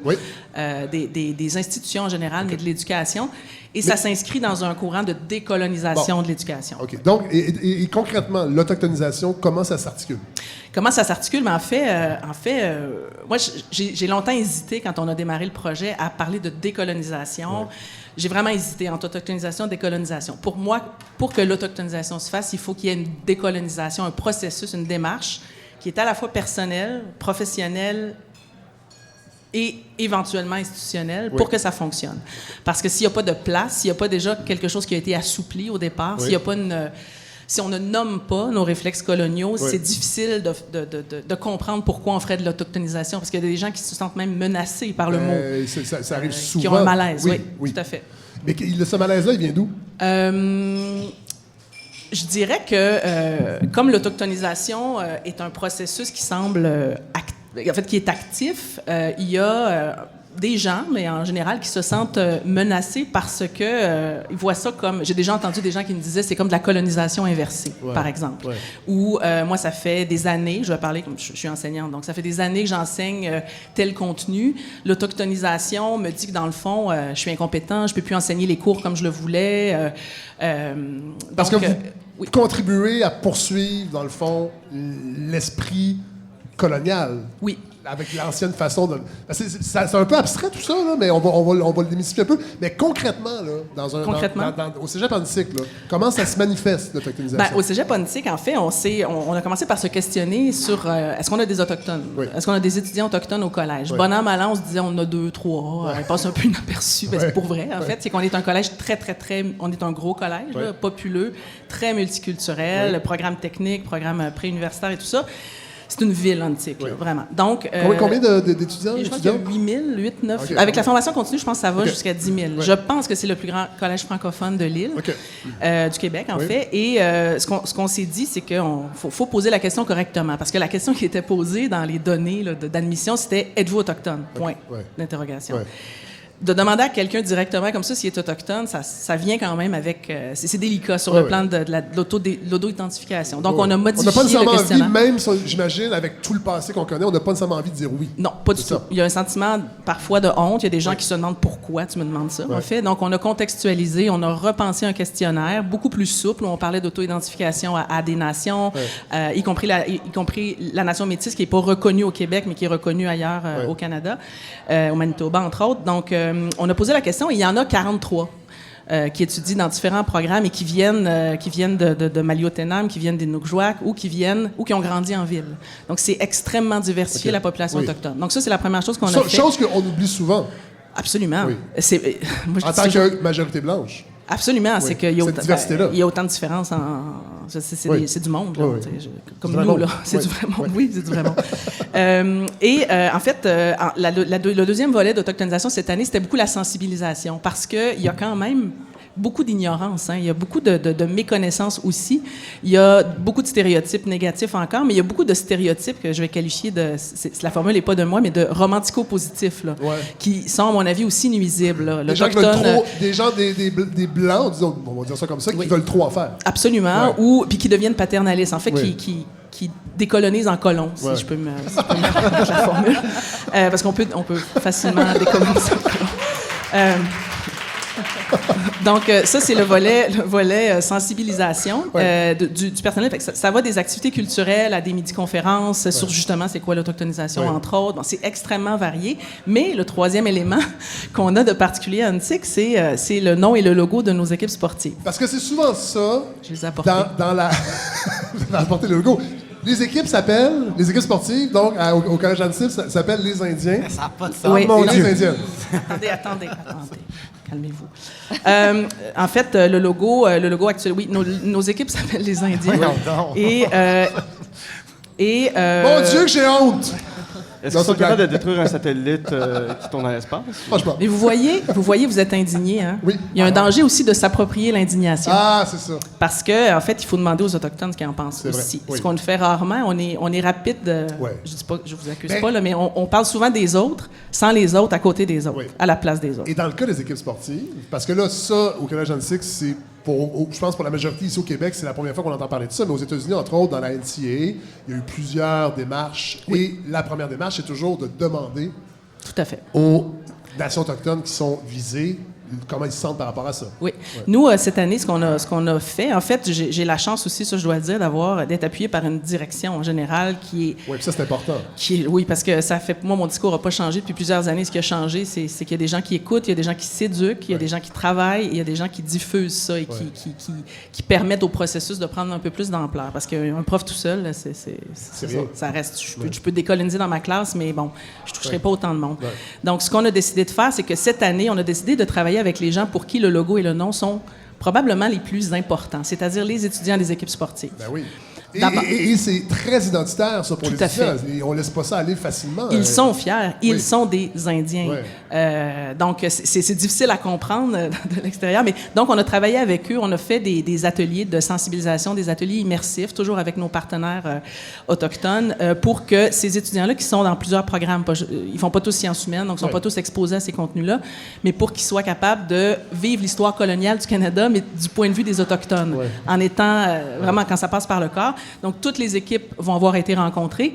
des institutions en général, mais de l'éducation. Et ça s'inscrit dans un courant de décolonisation de l'éducation. OK. Donc, et concrètement, l'autochtonisation, comment ça s'articule? Comment ça s'articule? Mais en fait, moi, j'ai longtemps hésité, quand on a démarré le projet, à parler de décolonisation. J'ai vraiment hésité entre autochtonisation et décolonisation. Pour moi, pour que l'autochtonisation se fasse, il faut qu'il y ait une décolonisation, un processus, une démarche qui est à la fois personnelle, professionnelle, et éventuellement institutionnel pour que ça fonctionne. Parce que s'il n'y a pas de place, s'il n'y a pas déjà quelque chose qui a été assoupli au départ, s'il y a pas si on ne nomme pas nos réflexes coloniaux, c'est difficile de comprendre pourquoi on ferait de l'autochtonisation, parce qu'il y a des gens qui se sentent même menacés par le mot. Ça arrive souvent. Qui ont un malaise, oui, tout à fait. Mais ce malaise-là, il vient d'où? Je dirais que comme l'autochtonisation est un processus qui semble qui est actif, il y a des gens, mais en général, qui se sentent menacés parce que ils voient ça comme... J'ai déjà entendu des gens qui me disaient c'est comme de la colonisation inversée, par exemple. Ouais. Ou moi, ça fait des années, je vais parler comme je suis enseignante, donc ça fait des années que j'enseigne tel contenu. L'autochtonisation me dit que dans le fond, je suis incompétent, je peux plus enseigner les cours comme je le voulais. Parce que vous contribuez à poursuivre, dans le fond, l'esprit colonial. Oui. Avec l'ancienne façon de... C'est un peu abstrait tout ça, là, mais on va le démystifier un peu. Mais concrètement, là, au cégep Antique, là, comment ça se manifeste, l'autochtonisation? Au cégep Antique, en fait, on a commencé par se questionner sur est-ce qu'on a des Autochtones? Oui. Est-ce qu'on a des étudiants autochtones au collège? Oui. Bon an, mal an, on se disait on a 2, 3, ils passent un peu inaperçus. C'est pour vrai, en fait. C'est qu'on est un collège très... On est un gros collège, là, populeux, très multiculturel, programme technique, programme préuniversitaire et tout ça. C'est une ville antique, là, vraiment. Donc, combien d'étudiants? Je pense qu'il y a 8 000, 8, 9. Okay. Avec la formation continue, je pense que ça va jusqu'à 10 000. Ouais. Je pense que c'est le plus grand collège francophone de l'île, du Québec, en fait. Et ce qu'on s'est dit, c'est qu'il faut poser la question correctement. Parce que la question qui était posée dans les données là, d'admission, c'était « Êtes-vous autochtone? » Point d'interrogation. Ouais. De demander à quelqu'un directement comme ça s'il est autochtone, ça vient quand même avec... c'est délicat sur le plan de l'auto-identification. Donc, on a modifié le questionnaire. On n'a pas nécessairement envie, même, j'imagine, avec tout le passé qu'on connaît, on n'a pas nécessairement envie de dire oui. Non, pas du tout. Il y a un sentiment parfois de honte. Il y a des gens qui se demandent pourquoi tu me demandes ça, en fait. Donc, on a contextualisé, on a repensé un questionnaire beaucoup plus souple où on parlait d'auto-identification à des nations, y compris la nation métisse qui n'est pas reconnue au Québec, mais qui est reconnue ailleurs au Canada, au Manitoba, entre autres. Donc, on a posé la question et il y en a 43 qui étudient dans différents programmes et qui viennent de Maliotenam, qui viennent des Nukjuak ou qui ont grandi en ville. Donc, c'est extrêmement diversifié, la population autochtone. Donc, ça, c'est la première chose qu'on a fait. Chose qu'on oublie souvent. Absolument. Oui. En tant que majorité blanche. Absolument. C'est qu'il y a autant de différences. C'est du monde. Là, comme nous, là. C'est du vrai monde. Oui, c'est du vrai monde. En fait, le deuxième volet d'autochtonisation cette année, c'était beaucoup la sensibilisation. Parce qu'il y a quand même beaucoup d'ignorance. Il y a beaucoup de méconnaissance aussi. Il y a beaucoup de stéréotypes négatifs encore, mais il y a beaucoup de stéréotypes que je vais qualifier de... la formule n'est pas de moi, mais de romantico-positifs, là, qui sont, à mon avis, aussi nuisibles. Là. Des gens, des Blancs, disons, on va dire ça comme ça, qui veulent trop en faire. Absolument. Puis qui deviennent paternalistes. En fait, qui décolonisent en colons, si je peux me la formule. Parce qu'on peut facilement décoloniser en colons. Donc, ça, c'est le volet sensibilisation du personnel. Fait que ça va des activités culturelles à des midi-conférences sur, justement, c'est quoi l'autochtonisation, entre autres. Bon, c'est extrêmement varié. Mais le troisième élément qu'on a de particulier à Antique, c'est le nom et le logo de nos équipes sportives. Parce que c'est souvent ça... Je les ai apportés. Dans la... Vous avez apporté le logo. Les équipes sportives, donc au Collège Antique, ça s'appelle les Indiens. Ça n'a pas de sens. Oui. Les Indiennes. Attendez. Calmez-vous. En fait, le logo actuel, oui, nos équipes s'appellent les Indiens. Mon Dieu, que j'ai honte! Est-ce qu'ils sont capables de détruire un satellite qui tourne dans l'espace? Franchement. Mais vous voyez, vous êtes indigné, hein? Oui. Il y a un danger aussi de s'approprier l'indignation. Ah, c'est ça. Parce que, en fait, il faut demander aux Autochtones ce qu'ils en pensent aussi. Ce qu'on fait rarement, on est rapide de... Je dis pas, je vous accuse pas, là, mais on parle souvent des autres, sans les autres, à côté des autres, à la place des autres. Et dans le cas des équipes sportives, parce que là, ça, au Collège Antique, c'est... je pense pour la majorité ici au Québec, c'est la première fois qu'on entend parler de ça, mais aux États-Unis, entre autres, dans la NCAA, il y a eu plusieurs démarches. Et la première démarche, c'est toujours de demander aux nations autochtones qui sont visées comment ils se sentent par rapport à ça. Oui. Nous, cette année, ce qu'on a fait, en fait, j'ai la chance aussi, ça je dois le dire, d'être appuyé par une direction en général qui est... Oui, puis ça c'est important. Oui, parce que ça fait... Moi, mon discours n'a pas changé depuis plusieurs années. Ce qui a changé, c'est qu'il y a des gens qui écoutent, il y a des gens qui s'éduquent, il y a des gens qui travaillent, et il y a des gens qui diffusent ça et qui permettent au processus de prendre un peu plus d'ampleur. Parce qu'un prof tout seul, c'est ça. Ça reste... Je peux décoloniser dans ma classe, mais bon, je ne toucherai pas autant de monde. Ouais. Donc, ce qu'on a décidé de faire, c'est que cette année, on a décidé de travailler avec les gens pour qui le logo et le nom sont probablement les plus importants, c'est-à-dire les étudiants des équipes sportives. Ben oui. Et c'est très identitaire, ça, pour Tout les à fait. étudiants. Et on laisse pas ça aller facilement. Ils sont fiers. Ils sont des Indiens. Ouais. Donc, c'est difficile à comprendre de l'extérieur. Mais donc, on a travaillé avec eux. On a fait des ateliers de sensibilisation, des ateliers immersifs, toujours avec nos partenaires autochtones, pour que ces étudiants-là, qui sont dans plusieurs programmes, ils font pas tous sciences humaines, donc ils sont pas tous exposés à ces contenus-là, mais pour qu'ils soient capables de vivre l'histoire coloniale du Canada, mais du point de vue des Autochtones, en étant vraiment, quand ça passe par le corps. Donc, toutes les équipes vont avoir été rencontrées.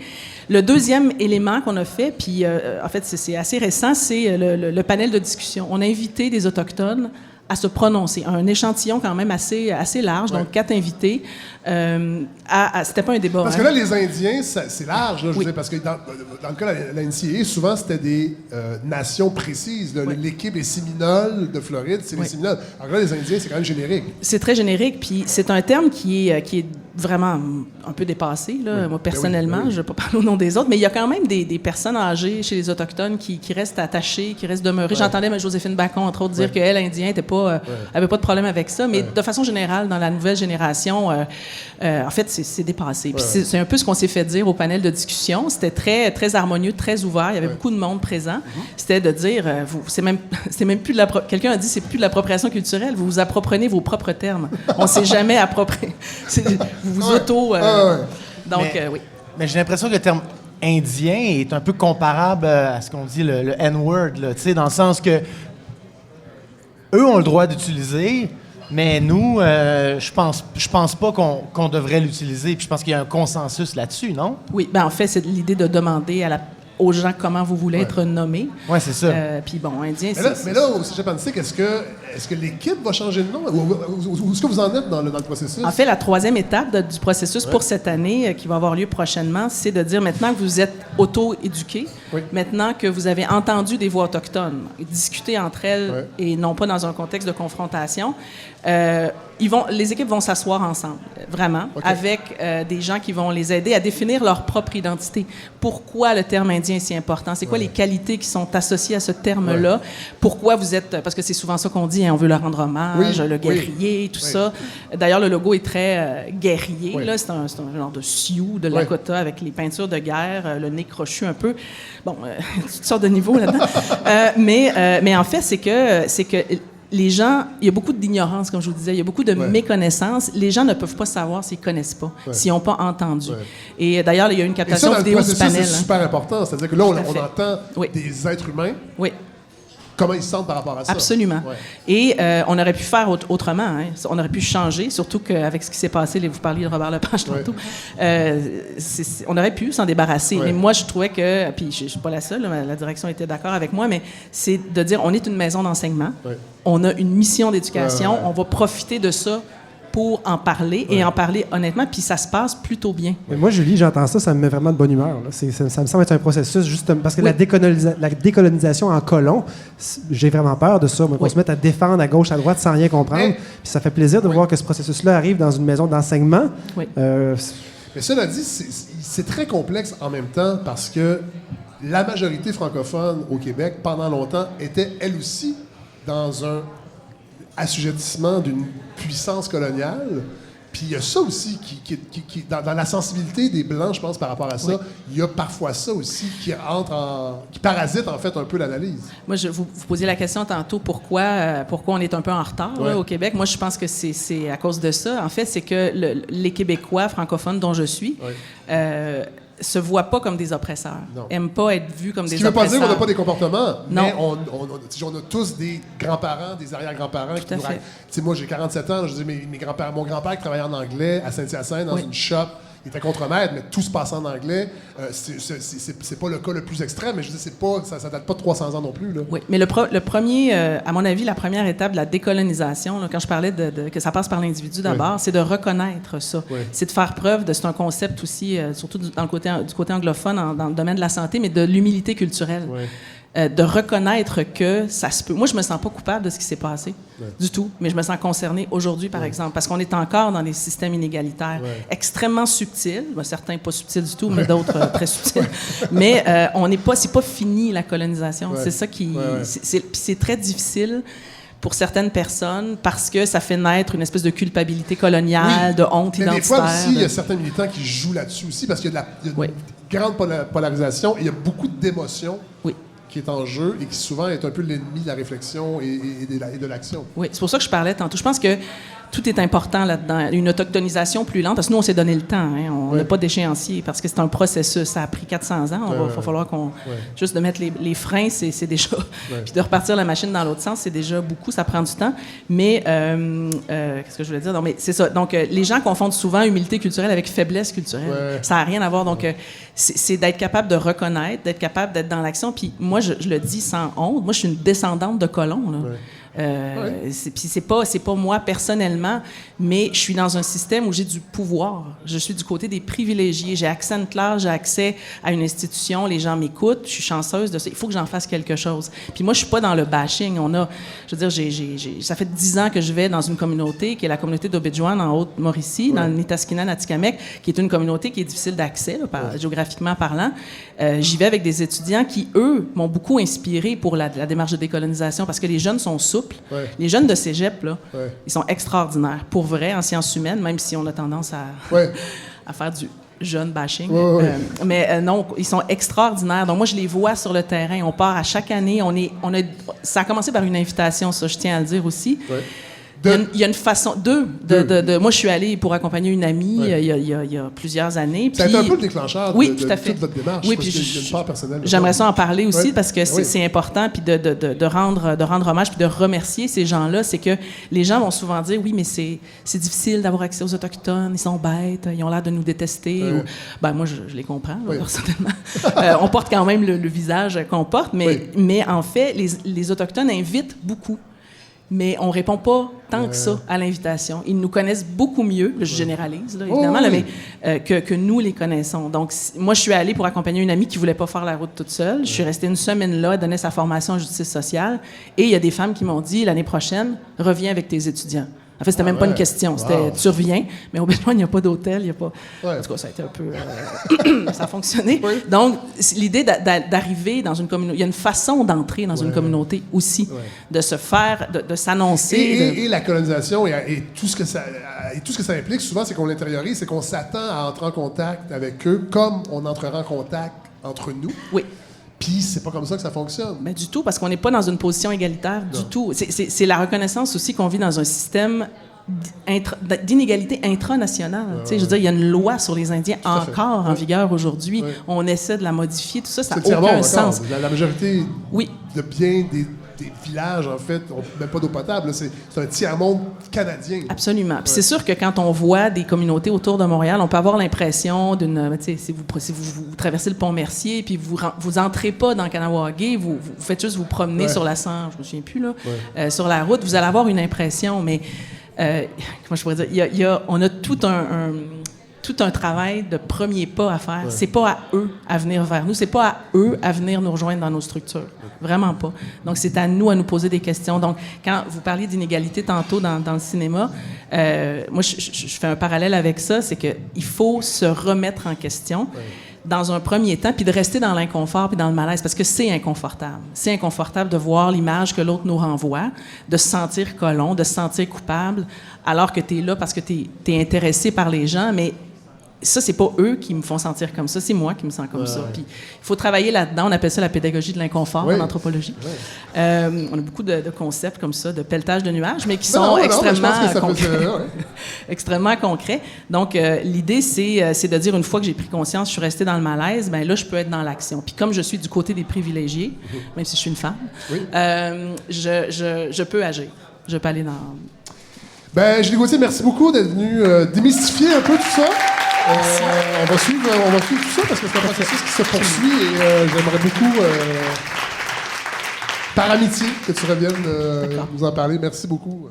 Le deuxième élément qu'on a fait, puis en fait, c'est assez récent, c'est le panel de discussion. On a invité des Autochtones à se prononcer. Un échantillon quand même assez large, donc 4 invités. C'était pas un débat. Parce que là, les Indiens, c'est large, là, je veux dire, parce que dans le cas de la NCAA, souvent, c'était des nations précises. L'équipe des Séminoles de Floride, c'est les Séminoles. Alors là, les Indiens, c'est quand même générique. C'est très générique, puis c'est un terme qui est vraiment un peu dépassé. Là. Moi, personnellement, je ne vais pas parler au nom des autres, mais il y a quand même des personnes âgées chez les Autochtones qui restent attachées, qui restent demeurées. J'entendais Joséphine Bacon, entre autres, dire qu'elle, Indien, avait pas de problème avec ça, mais de façon générale, dans la nouvelle génération, en fait, c'est dépassé. Puis c'est un peu ce qu'on s'est fait dire au panel de discussion. C'était très, très harmonieux, très ouvert. Il y avait beaucoup de monde présent. C'était de dire, c'est même plus de quelqu'un a dit, c'est plus de l'appropriation culturelle. Vous vous apprenez vos propres termes. On ne s'est jamais approprié. Vous vous auto... Donc, oui. Mais j'ai l'impression que le terme indien est un peu comparable à ce qu'on dit le N-word, dans le sens que eux ont le droit d'utiliser, mais nous, je pense pas qu'on devrait l'utiliser. Puis je pense qu'il y a un consensus là-dessus, non? Oui, en fait, c'est l'idée de demander aux gens comment vous voulez être nommés. Oui, c'est ça. Puis bon, Indien, mais là, au Cégep Antique, est-ce que l'équipe va changer de nom? Où est-ce que vous en êtes dans le processus? En fait, la troisième étape du processus pour cette année, qui va avoir lieu prochainement, c'est de dire maintenant que vous êtes auto-éduqués, maintenant que vous avez entendu des voix autochtones, discuter entre elles et non pas dans un contexte de confrontation, les équipes vont s'asseoir ensemble, vraiment, avec des gens qui vont les aider à définir leur propre identité. Pourquoi le terme indien est si important? C'est quoi les qualités qui sont associées à ce terme-là? Pourquoi vous êtes... Parce que c'est souvent ça qu'on dit, on veut leur rendre hommage, le guerrier, tout ça. D'ailleurs, le logo est très guerrier. Là, c'est un genre de Sioux, de Lakota, avec les peintures de guerre, le nez crochu un peu. Bon, toutes sortes de niveaux là-dedans. Mais en fait, c'est que les gens, il y a beaucoup d'ignorance, comme je vous disais, il y a beaucoup de méconnaissance. Les gens ne peuvent pas savoir s'ils ne connaissent pas, s'ils n'ont pas entendu. Et d'ailleurs, il y a une captation vidéo du panel. C'est super important. C'est-à-dire que là, on entend des êtres humains. Oui. Comment ils se sentent par rapport à ça. Absolument. Et on aurait pu faire autrement. Hein. On aurait pu changer, surtout qu'avec ce qui s'est passé, vous parliez de Robert Lepage tantôt, on aurait pu s'en débarrasser. Mais moi, je trouvais que, puis je ne suis pas la seule, la direction était d'accord avec moi, mais c'est de dire, on est une maison d'enseignement, on a une mission d'éducation, on va profiter de ça pour en parler et en parler honnêtement, puis ça se passe plutôt bien. Mais moi, Julie, j'entends ça, ça me met vraiment de bonne humeur. Là. Ça me semble être un processus, juste parce que la décolonisation en colon, j'ai vraiment peur de ça. Moi, qu'on se mette à défendre à gauche, à droite sans rien comprendre. Puis ça fait plaisir de voir que ce processus-là arrive dans une maison d'enseignement. Mais cela dit, c'est très complexe en même temps parce que la majorité francophone au Québec, pendant longtemps, était elle aussi dans un assujettissement d'une puissance coloniale. Puis il y a ça aussi qui dans la sensibilité des Blancs, je pense, par rapport à ça, il y a parfois ça aussi qui parasite en fait un peu l'analyse. Moi, vous posiez la question tantôt, pourquoi on est un peu en retard là, au Québec. Moi, je pense que c'est à cause de ça. En fait, c'est que les Québécois francophones dont je suis se voient pas comme des oppresseurs. N'aiment pas être vus comme des oppresseurs. Ce qui veut pas dire qu'on n'a pas des comportements, non. Mais on a tous des grands-parents, des arrière-grands-parents qui nous racontent. Moi, j'ai 47 ans, je dis, mon grand-père qui travaillait en anglais à Saint-Hyacinthe dans une shop, il était contremaître, mais tout se passait en anglais. C'est pas le cas le plus extrême, mais je dis, ça date pas de 300 ans non plus. Là. Oui, mais le premier, à mon avis, la première étape de la décolonisation, là, quand je parlais que ça passe par l'individu d'abord, c'est de reconnaître ça. C'est de faire preuve c'est un concept aussi, surtout du côté anglophone, dans le domaine de la santé, mais de l'humilité culturelle. De reconnaître que ça se peut. Moi, je me sens pas coupable de ce qui s'est passé, du tout, mais je me sens concernée aujourd'hui, par exemple, parce qu'on est encore dans des systèmes inégalitaires extrêmement subtils, certains pas subtils du tout, mais d'autres très subtils. Mais c'est pas fini la colonisation. C'est ça qui... C'est très difficile pour certaines personnes parce que ça fait naître une espèce de culpabilité coloniale, de honte identitaire. Mais des fois aussi, il y a certains militants qui jouent là-dessus aussi parce qu'il y a une grande polarisation et il y a beaucoup d'émotions qui est en jeu et qui souvent est un peu l'ennemi de la réflexion et de l'action. Oui, c'est pour ça que je parlais tantôt. Je pense que tout est important là-dedans. Une autochtonisation plus lente, parce que nous, on s'est donné le temps. Hein, on n'a pas d'échéancier, parce que c'est un processus. Ça a pris 400 ans. Il va falloir qu'on... Juste de mettre les freins, c'est déjà... Puis de repartir la machine dans l'autre sens, c'est déjà beaucoup. Ça prend du temps. Mais, qu'est-ce que je voulais dire? Non, mais c'est ça. Donc, les gens confondent souvent humilité culturelle avec faiblesse culturelle. Ça n'a rien à voir. Donc, c'est d'être capable de reconnaître, d'être capable d'être dans l'action. Puis moi, je le dis sans honte. Moi, je suis une descendante de colons, là. Puis c'est pas moi personnellement, mais je suis dans un système où j'ai du pouvoir. Je suis du côté des privilégiés. J'ai accès à une classe, j'ai accès à une institution, les gens m'écoutent, je suis chanceuse de ça. Il faut que j'en fasse quelque chose. Puis moi, je suis pas dans le bashing. Je veux dire, ça fait 10 ans que je vais dans une communauté qui est la communauté d'Obidjouan en Haute-Mauricie, dans le Nitaskinan, Atikamek, qui est une communauté qui est difficile d'accès, géographiquement parlant. J'y vais avec des étudiants qui, eux, m'ont beaucoup inspiré pour la démarche de décolonisation parce que les jeunes sont souples. Les jeunes de cégep, là, ils sont extraordinaires. Pour vrai, en sciences humaines, même si on a tendance à faire du jeune bashing. Mais non, ils sont extraordinaires. Donc, moi, je les vois sur le terrain. On part à chaque année. Ça a commencé par une invitation, ça, je tiens à le dire aussi. Il y a une façon... Moi, je suis allée pour accompagner une amie il y a plusieurs années. Ça a été un peu le déclencheur de toute votre démarche. Oui, puis il y a une part personnelle. J'aimerais ça en parler aussi parce que c'est important, puis de rendre hommage, puis de remercier ces gens-là. C'est que les gens vont souvent dire, oui, mais c'est difficile d'avoir accès aux Autochtones, ils sont bêtes, ils ont l'air de nous détester. Moi, je les comprends, personnellement. On porte quand même le visage qu'on porte, mais en fait, les Autochtones invitent beaucoup. Mais on répond pas tant que ça à l'invitation. Ils nous connaissent beaucoup mieux, je généralise, là, évidemment, mais que nous les connaissons. Donc, moi, je suis allée pour accompagner une amie qui voulait pas faire la route toute seule. Je suis restée une semaine là, elle donnait sa formation en justice sociale. Et il y a des femmes qui m'ont dit, l'année prochaine, reviens avec tes étudiants. En fait, c'était même pas une question. C'était tu reviens, mais au besoin, il n'y a pas d'hôtel, il n'y a pas. En tout cas, ça a été un peu. Ça a fonctionné. Donc, l'idée d'arriver dans une communauté, il y a une façon d'entrer dans une communauté aussi, de se faire, de s'annoncer. Et la colonisation et tout ce que ça implique, souvent, c'est qu'on l'intériorise, c'est qu'on s'attend à entrer en contact avec eux comme on entrera en contact entre nous. Oui. Puis c'est pas comme ça que ça fonctionne. Mais du tout, parce qu'on n'est pas dans une position égalitaire du tout. C'est la reconnaissance aussi qu'on vit dans un système d'inégalité intranationale. Je veux dire, il y a une loi sur les Indiens encore en vigueur aujourd'hui. On essaie de la modifier. Tout ça, ça n'a aucun sens. La majorité de biens des villages, en fait, n'ont même pas d'eau potable. C'est un tiers-monde canadien. Absolument. Puis c'est sûr que quand on voit des communautés autour de Montréal, on peut avoir l'impression d'une... Si vous traversez le pont Mercier, puis vous entrez pas dans Kahnawake, vous faites juste vous promener sur la 100, je me souviens plus, là, sur la route, vous allez avoir une impression, mais... comment je pourrais dire? On a tout un travail de premier pas à faire. C'est pas à eux à venir vers nous. C'est pas à eux à venir nous rejoindre dans nos structures. Vraiment pas. Donc, c'est à nous poser des questions. Donc, quand vous parliez d'inégalité tantôt dans le cinéma, moi, je fais un parallèle avec ça, c'est qu'il faut se remettre en question dans un premier temps, puis de rester dans l'inconfort puis dans le malaise, parce que c'est inconfortable. C'est inconfortable de voir l'image que l'autre nous renvoie, de se sentir colon, de se sentir coupable, alors que tu es là parce que tu es intéressé par les gens, mais ça, c'est pas eux qui me font sentir comme ça, c'est moi qui me sens comme ça. Puis il faut travailler là-dedans. On appelle ça la pédagogie de l'inconfort en anthropologie. On a beaucoup de concepts comme ça, de pelletage de nuages, mais qui sont extrêmement concrets. Donc, l'idée, c'est de dire, une fois que j'ai pris conscience, je suis restée dans le malaise, bien là, je peux être dans l'action. Puis comme je suis du côté des privilégiés, même si je suis une femme, je peux agir. Je peux aller dans... Julie Gauthier, merci beaucoup d'être venue démystifier un peu tout ça. On va suivre tout ça parce que c'est un processus qui se poursuit et j'aimerais beaucoup, par amitié, que tu reviennes nous en parler. Merci beaucoup.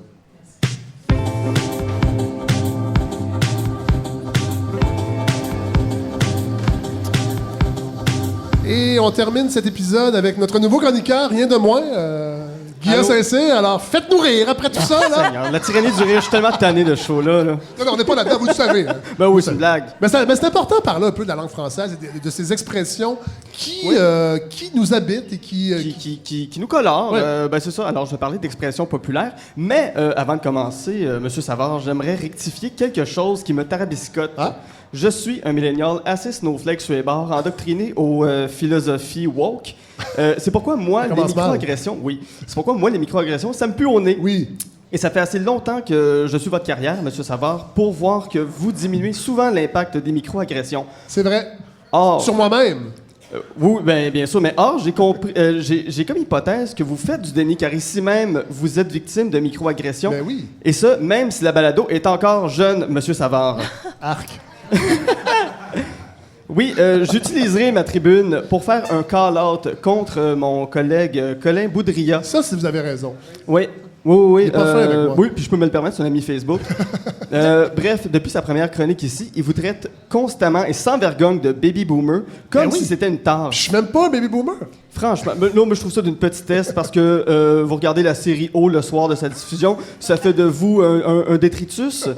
Et on termine cet épisode avec notre nouveau chroniqueur, rien de moins, Guillaume Saint-Cyr. Alors, faites-nous rire après tout ça, là. Seigneur, la tyrannie du rire, je suis tellement tanné de ce show-là. Là. Non, on n'est pas là-dedans, vous le savez. Hein. Ben oui, c'est une blague. Mais c'est important de parler un peu de la langue française et de ces expressions qui nous habite et qui nous colore. Ouais. C'est ça. Alors, je vais parler d'expression populaire. Mais avant de commencer, M. Savard, j'aimerais rectifier quelque chose qui me tarabiscote. Ah? Je suis un millénial assez snowflake sur les bords, endoctriné aux philosophies woke. C'est pourquoi moi, les microagressions... Oui. C'est pourquoi moi, les microagressions, ça me pue au nez. Oui. Et ça fait assez longtemps que je suis votre carrière, M. Savard, pour voir que vous diminuez souvent l'impact des microagressions. C'est vrai. Or, sur moi-même. Oui, bien sûr, mais j'ai comme hypothèse que vous faites du déni, car ici même, vous êtes victime de microagressions. Ben oui. Et ça, même si la balado est encore jeune, M. Savard. Arc. Oui, j'utiliserai ma tribune pour faire un call-out contre mon collègue Colin Boudria. Ça, si vous avez raison. Oui. Il est pas fin avec moi. Oui, puis je peux me le permettre, c'est un ami Facebook. Bref, depuis sa première chronique ici, il vous traite constamment et sans vergogne de baby boomer, comme si c'était une tâche. Je suis même pas un baby boomer. Franchement, non, mais je trouve ça d'une petitesse parce que vous regardez la série O le soir de sa diffusion, ça fait de vous un détritus.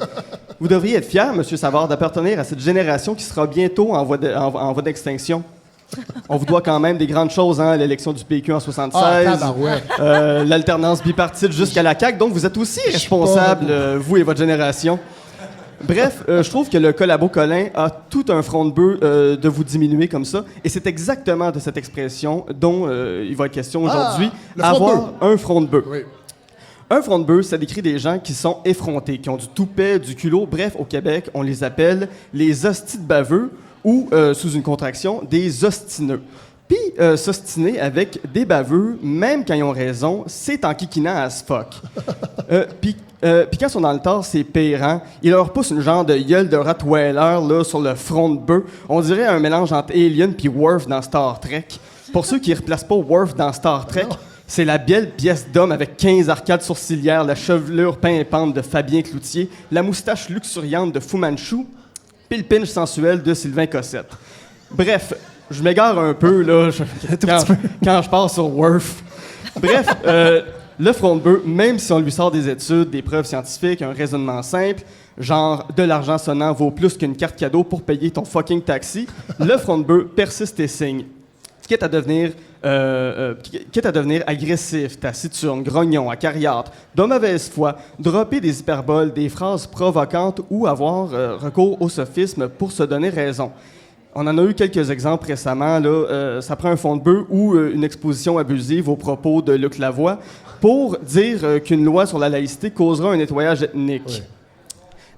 Vous devriez être fier, M. Savard, d'appartenir à cette génération qui sera bientôt en voie d'extinction. On vous doit quand même des grandes choses, hein, l'élection du PQ en 76, l'alternance bipartite jusqu'à la CAQ, donc vous êtes aussi responsable, vous et votre génération. Bref, je trouve que le collabo Colin a tout un front de bœuf de vous diminuer comme ça, et c'est exactement de cette expression dont il va être question aujourd'hui, avoir un front de bœuf. Oui. Un front de bœuf, ça décrit des gens qui sont effrontés, qui ont du toupet, du culot, bref, au Québec, on les appelle les hosties de baveux, ou, sous une contraction, des ostineux. Puis, s'ostiner avec des baveux, même quand ils ont raison, c'est enquiquinant as fuck. Puis quand ils sont dans le tort, c'est pire, hein? Ils leur poussent une genre de gueule de Rottweiler là, sur le front de bœuf. On dirait un mélange entre Alien puis Worf dans Star Trek. Pour ceux qui ne replacent pas Worf dans Star Trek, c'est la belle pièce d'homme avec 15 arcades sourcilières, la chevelure pimpante de Fabien Cloutier, la moustache luxuriante de Fu Manchu, puis le pinch sensuel de Sylvain Cossette. Bref, je m'égare un peu, là, quand je pars sur Worf. Bref, le front de bœuf, même si on lui sort des études, des preuves scientifiques, un raisonnement simple, genre de l'argent sonnant vaut plus qu'une carte cadeau pour payer ton fucking taxi, le front de bœuf persiste et signe. Quitte à devenir agressif, taciturne, grognon, acariâtre, de mauvaise foi, dropper des hyperboles, des phrases provocantes ou avoir recours au sophisme pour se donner raison. On en a eu quelques exemples récemment. Là, ça prend un fond de bœuf ou une exposition abusive aux propos de Luc Lavoie pour dire qu'une loi sur la laïcité causera un nettoyage ethnique. Oui.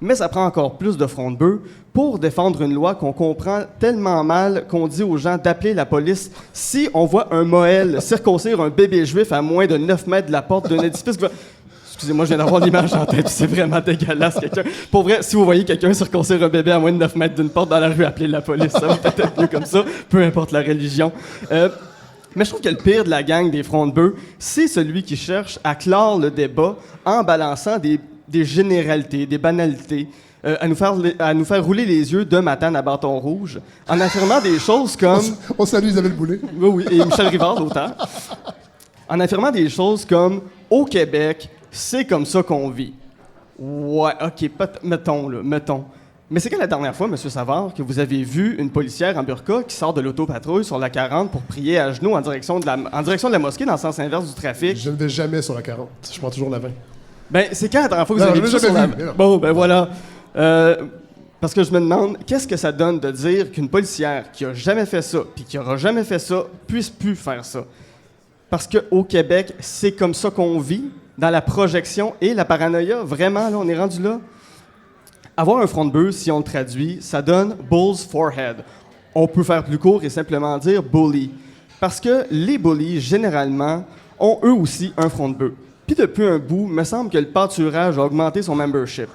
Mais ça prend encore plus de front de bœuf pour défendre une loi qu'on comprend tellement mal qu'on dit aux gens d'appeler la police si on voit un Moël circoncire un bébé juif à moins de 9 mètres de la porte d'un édifice. Excusez-moi, je viens d'avoir l'image en tête, c'est vraiment dégueulasse. Pour vrai, si vous voyez quelqu'un circoncire un bébé à moins de 9 mètres d'une porte dans la rue, appelez la police. Ça va peut-être être mieux comme ça, peu importe la religion. Mais je trouve que le pire de la gang des fronts de bœuf, c'est celui qui cherche à clore le débat en balançant des généralités, des banalités, à nous faire rouler les yeux de Matane à bâton rouge, en affirmant des choses comme... On salue Isabelle Boulay. Oui, et Michel Rivard, l'auteur. En affirmant des choses comme « Au Québec, c'est comme ça qu'on vit. » Ouais, OK, mettons. Mais c'est quand la dernière fois, M. Savard, que vous avez vu une policière en burqa qui sort de l'autopatrouille sur la 40 pour prier à genoux en direction de la mosquée dans le sens inverse du trafic? Je ne vais jamais sur la 40. Je prends toujours la 20. Ben, c'est quand la dernière fois que vous avez vu ça sur la... Bon, ben voilà. Parce que je me demande, qu'est-ce que ça donne de dire qu'une policière qui a jamais fait ça, puis qui aura jamais fait ça, puisse plus faire ça? Parce qu'au Québec, c'est comme ça qu'on vit, dans la projection et la paranoïa. Vraiment, là, on est rendu là. Avoir un front de bœuf, si on le traduit, ça donne « bull's forehead ». On peut faire plus court et simplement dire « bully ». Parce que les bullies, généralement, ont eux aussi un front de bœuf. Puis depuis un bout, me semble que le pâturage a augmenté son membership.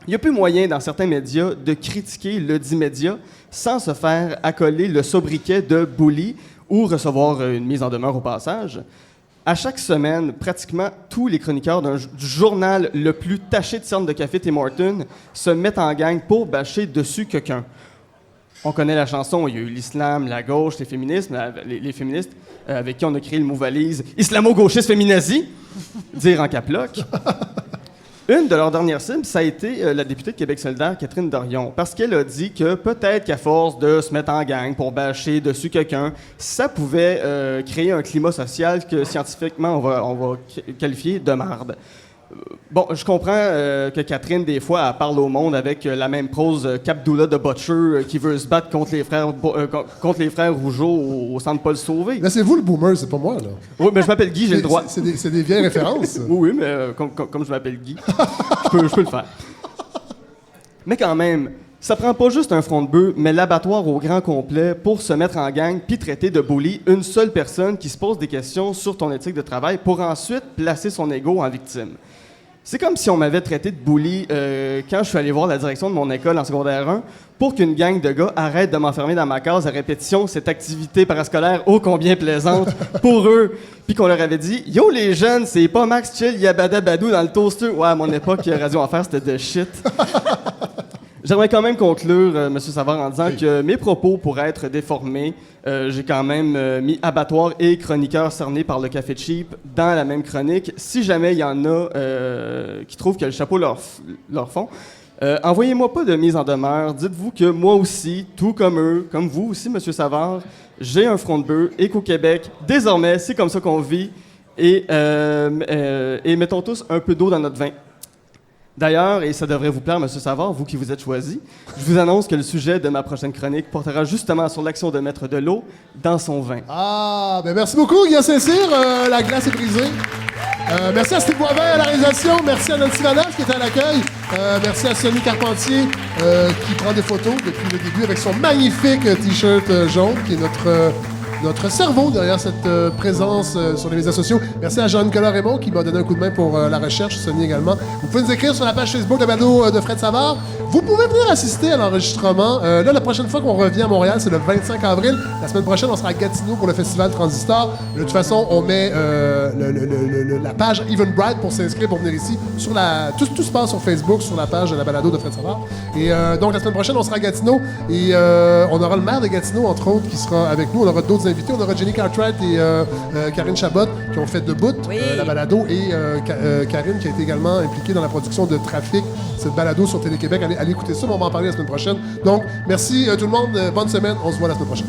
Il n'y a plus moyen dans certains médias de critiquer le dit média sans se faire accoler le sobriquet de bully ou recevoir une mise en demeure au passage. À chaque semaine, pratiquement tous les chroniqueurs du journal le plus taché de cernes de café Tim Hortons se mettent en gang pour bâcher dessus quelqu'un. On connaît la chanson, il y a eu l'islam, la gauche, les féministes avec qui on a créé le mot valise « Islamo-gauchiste féminazie », dire en caploc. Une de leurs dernières cibles, ça a été la députée de Québec solidaire, Catherine Dorion, parce qu'elle a dit que peut-être qu'à force de se mettre en gang pour bâcher dessus quelqu'un, ça pouvait créer un climat social que scientifiquement on va qualifier de marde. Bon, je comprends que Catherine, des fois, elle parle au monde avec la même prose qu'Abdullah de Butcher qui veut se battre contre les frères Rougeau au centre Paul Sauvé. Là, c'est vous le boomer, c'est pas moi, là. Oui, mais je m'appelle Guy, j'ai le droit. C'est des vieilles références. Oui, mais comme je m'appelle Guy, je peux le faire. Mais quand même, ça prend pas juste un front de bœuf, mais l'abattoir au grand complet pour se mettre en gang puis traiter de bully une seule personne qui se pose des questions sur ton éthique de travail pour ensuite placer son ego en victime. C'est comme si on m'avait traité de bully quand je suis allé voir la direction de mon école en secondaire 1 pour qu'une gang de gars arrête de m'enfermer dans ma case à répétition, cette activité parascolaire ô combien plaisante pour eux. Puis qu'on leur avait dit « Yo les jeunes, c'est pas Max Chill Yabada Badou dans le toaster. » Ouais, à mon époque, Radio Enfer, c'était de shit. J'aimerais quand même conclure, M. Savard, en disant que mes propos pourraient être déformés. J'ai quand même mis abattoir et chroniqueur cerné par le Café Cheap dans la même chronique. Si jamais il y en a qui trouvent que le chapeau leur fond, envoyez-moi pas de mise en demeure. Dites-vous que moi aussi, tout comme eux, comme vous aussi, M. Savard, j'ai un front de bœuf et qu'au Québec, désormais, c'est comme ça qu'on vit. Et mettons tous un peu d'eau dans notre vin. D'ailleurs, et ça devrait vous plaire, M. Savard, vous qui vous êtes choisi, je vous annonce que le sujet de ma prochaine chronique portera justement sur l'action de mettre de l'eau dans son vin. Ah, ben merci beaucoup, Guillaume Saint-Cyr. La glace est brisée. Merci à Steve Boivin à la réalisation. Merci à Nancy Vanache qui était à l'accueil. Merci à Sonny Carpentier qui prend des photos depuis le début avec son magnifique T-shirt jaune qui est notre cerveau derrière cette présence sur les médias sociaux. Merci à Jean-Nicolas Raymond qui m'a donné un coup de main pour la recherche, Sonny également. Vous pouvez nous écrire sur la page Facebook de balado de Fred Savard. Vous pouvez venir assister à l'enregistrement. Là, la prochaine fois qu'on revient à Montréal, c'est le 25 avril. La semaine prochaine, on sera à Gatineau pour le festival Transistor. De toute façon, on met la page Eventbrite pour s'inscrire pour venir ici. Tout se passe sur Facebook, sur la page de la balado de Fred Savard. Et donc, la semaine prochaine, on sera à Gatineau et on aura le maire de Gatineau, entre autres, qui sera avec nous. On aura d'autres invités. On aura Jenny Cartwright et Karine Chabot qui ont fait Debout, la balado, et Karine qui a été également impliquée dans la production de Trafic, cette balado sur Télé-Québec. Allez écouter ça, mais on va en parler la semaine prochaine. Donc, merci tout le monde. Bonne semaine. On se voit la semaine prochaine.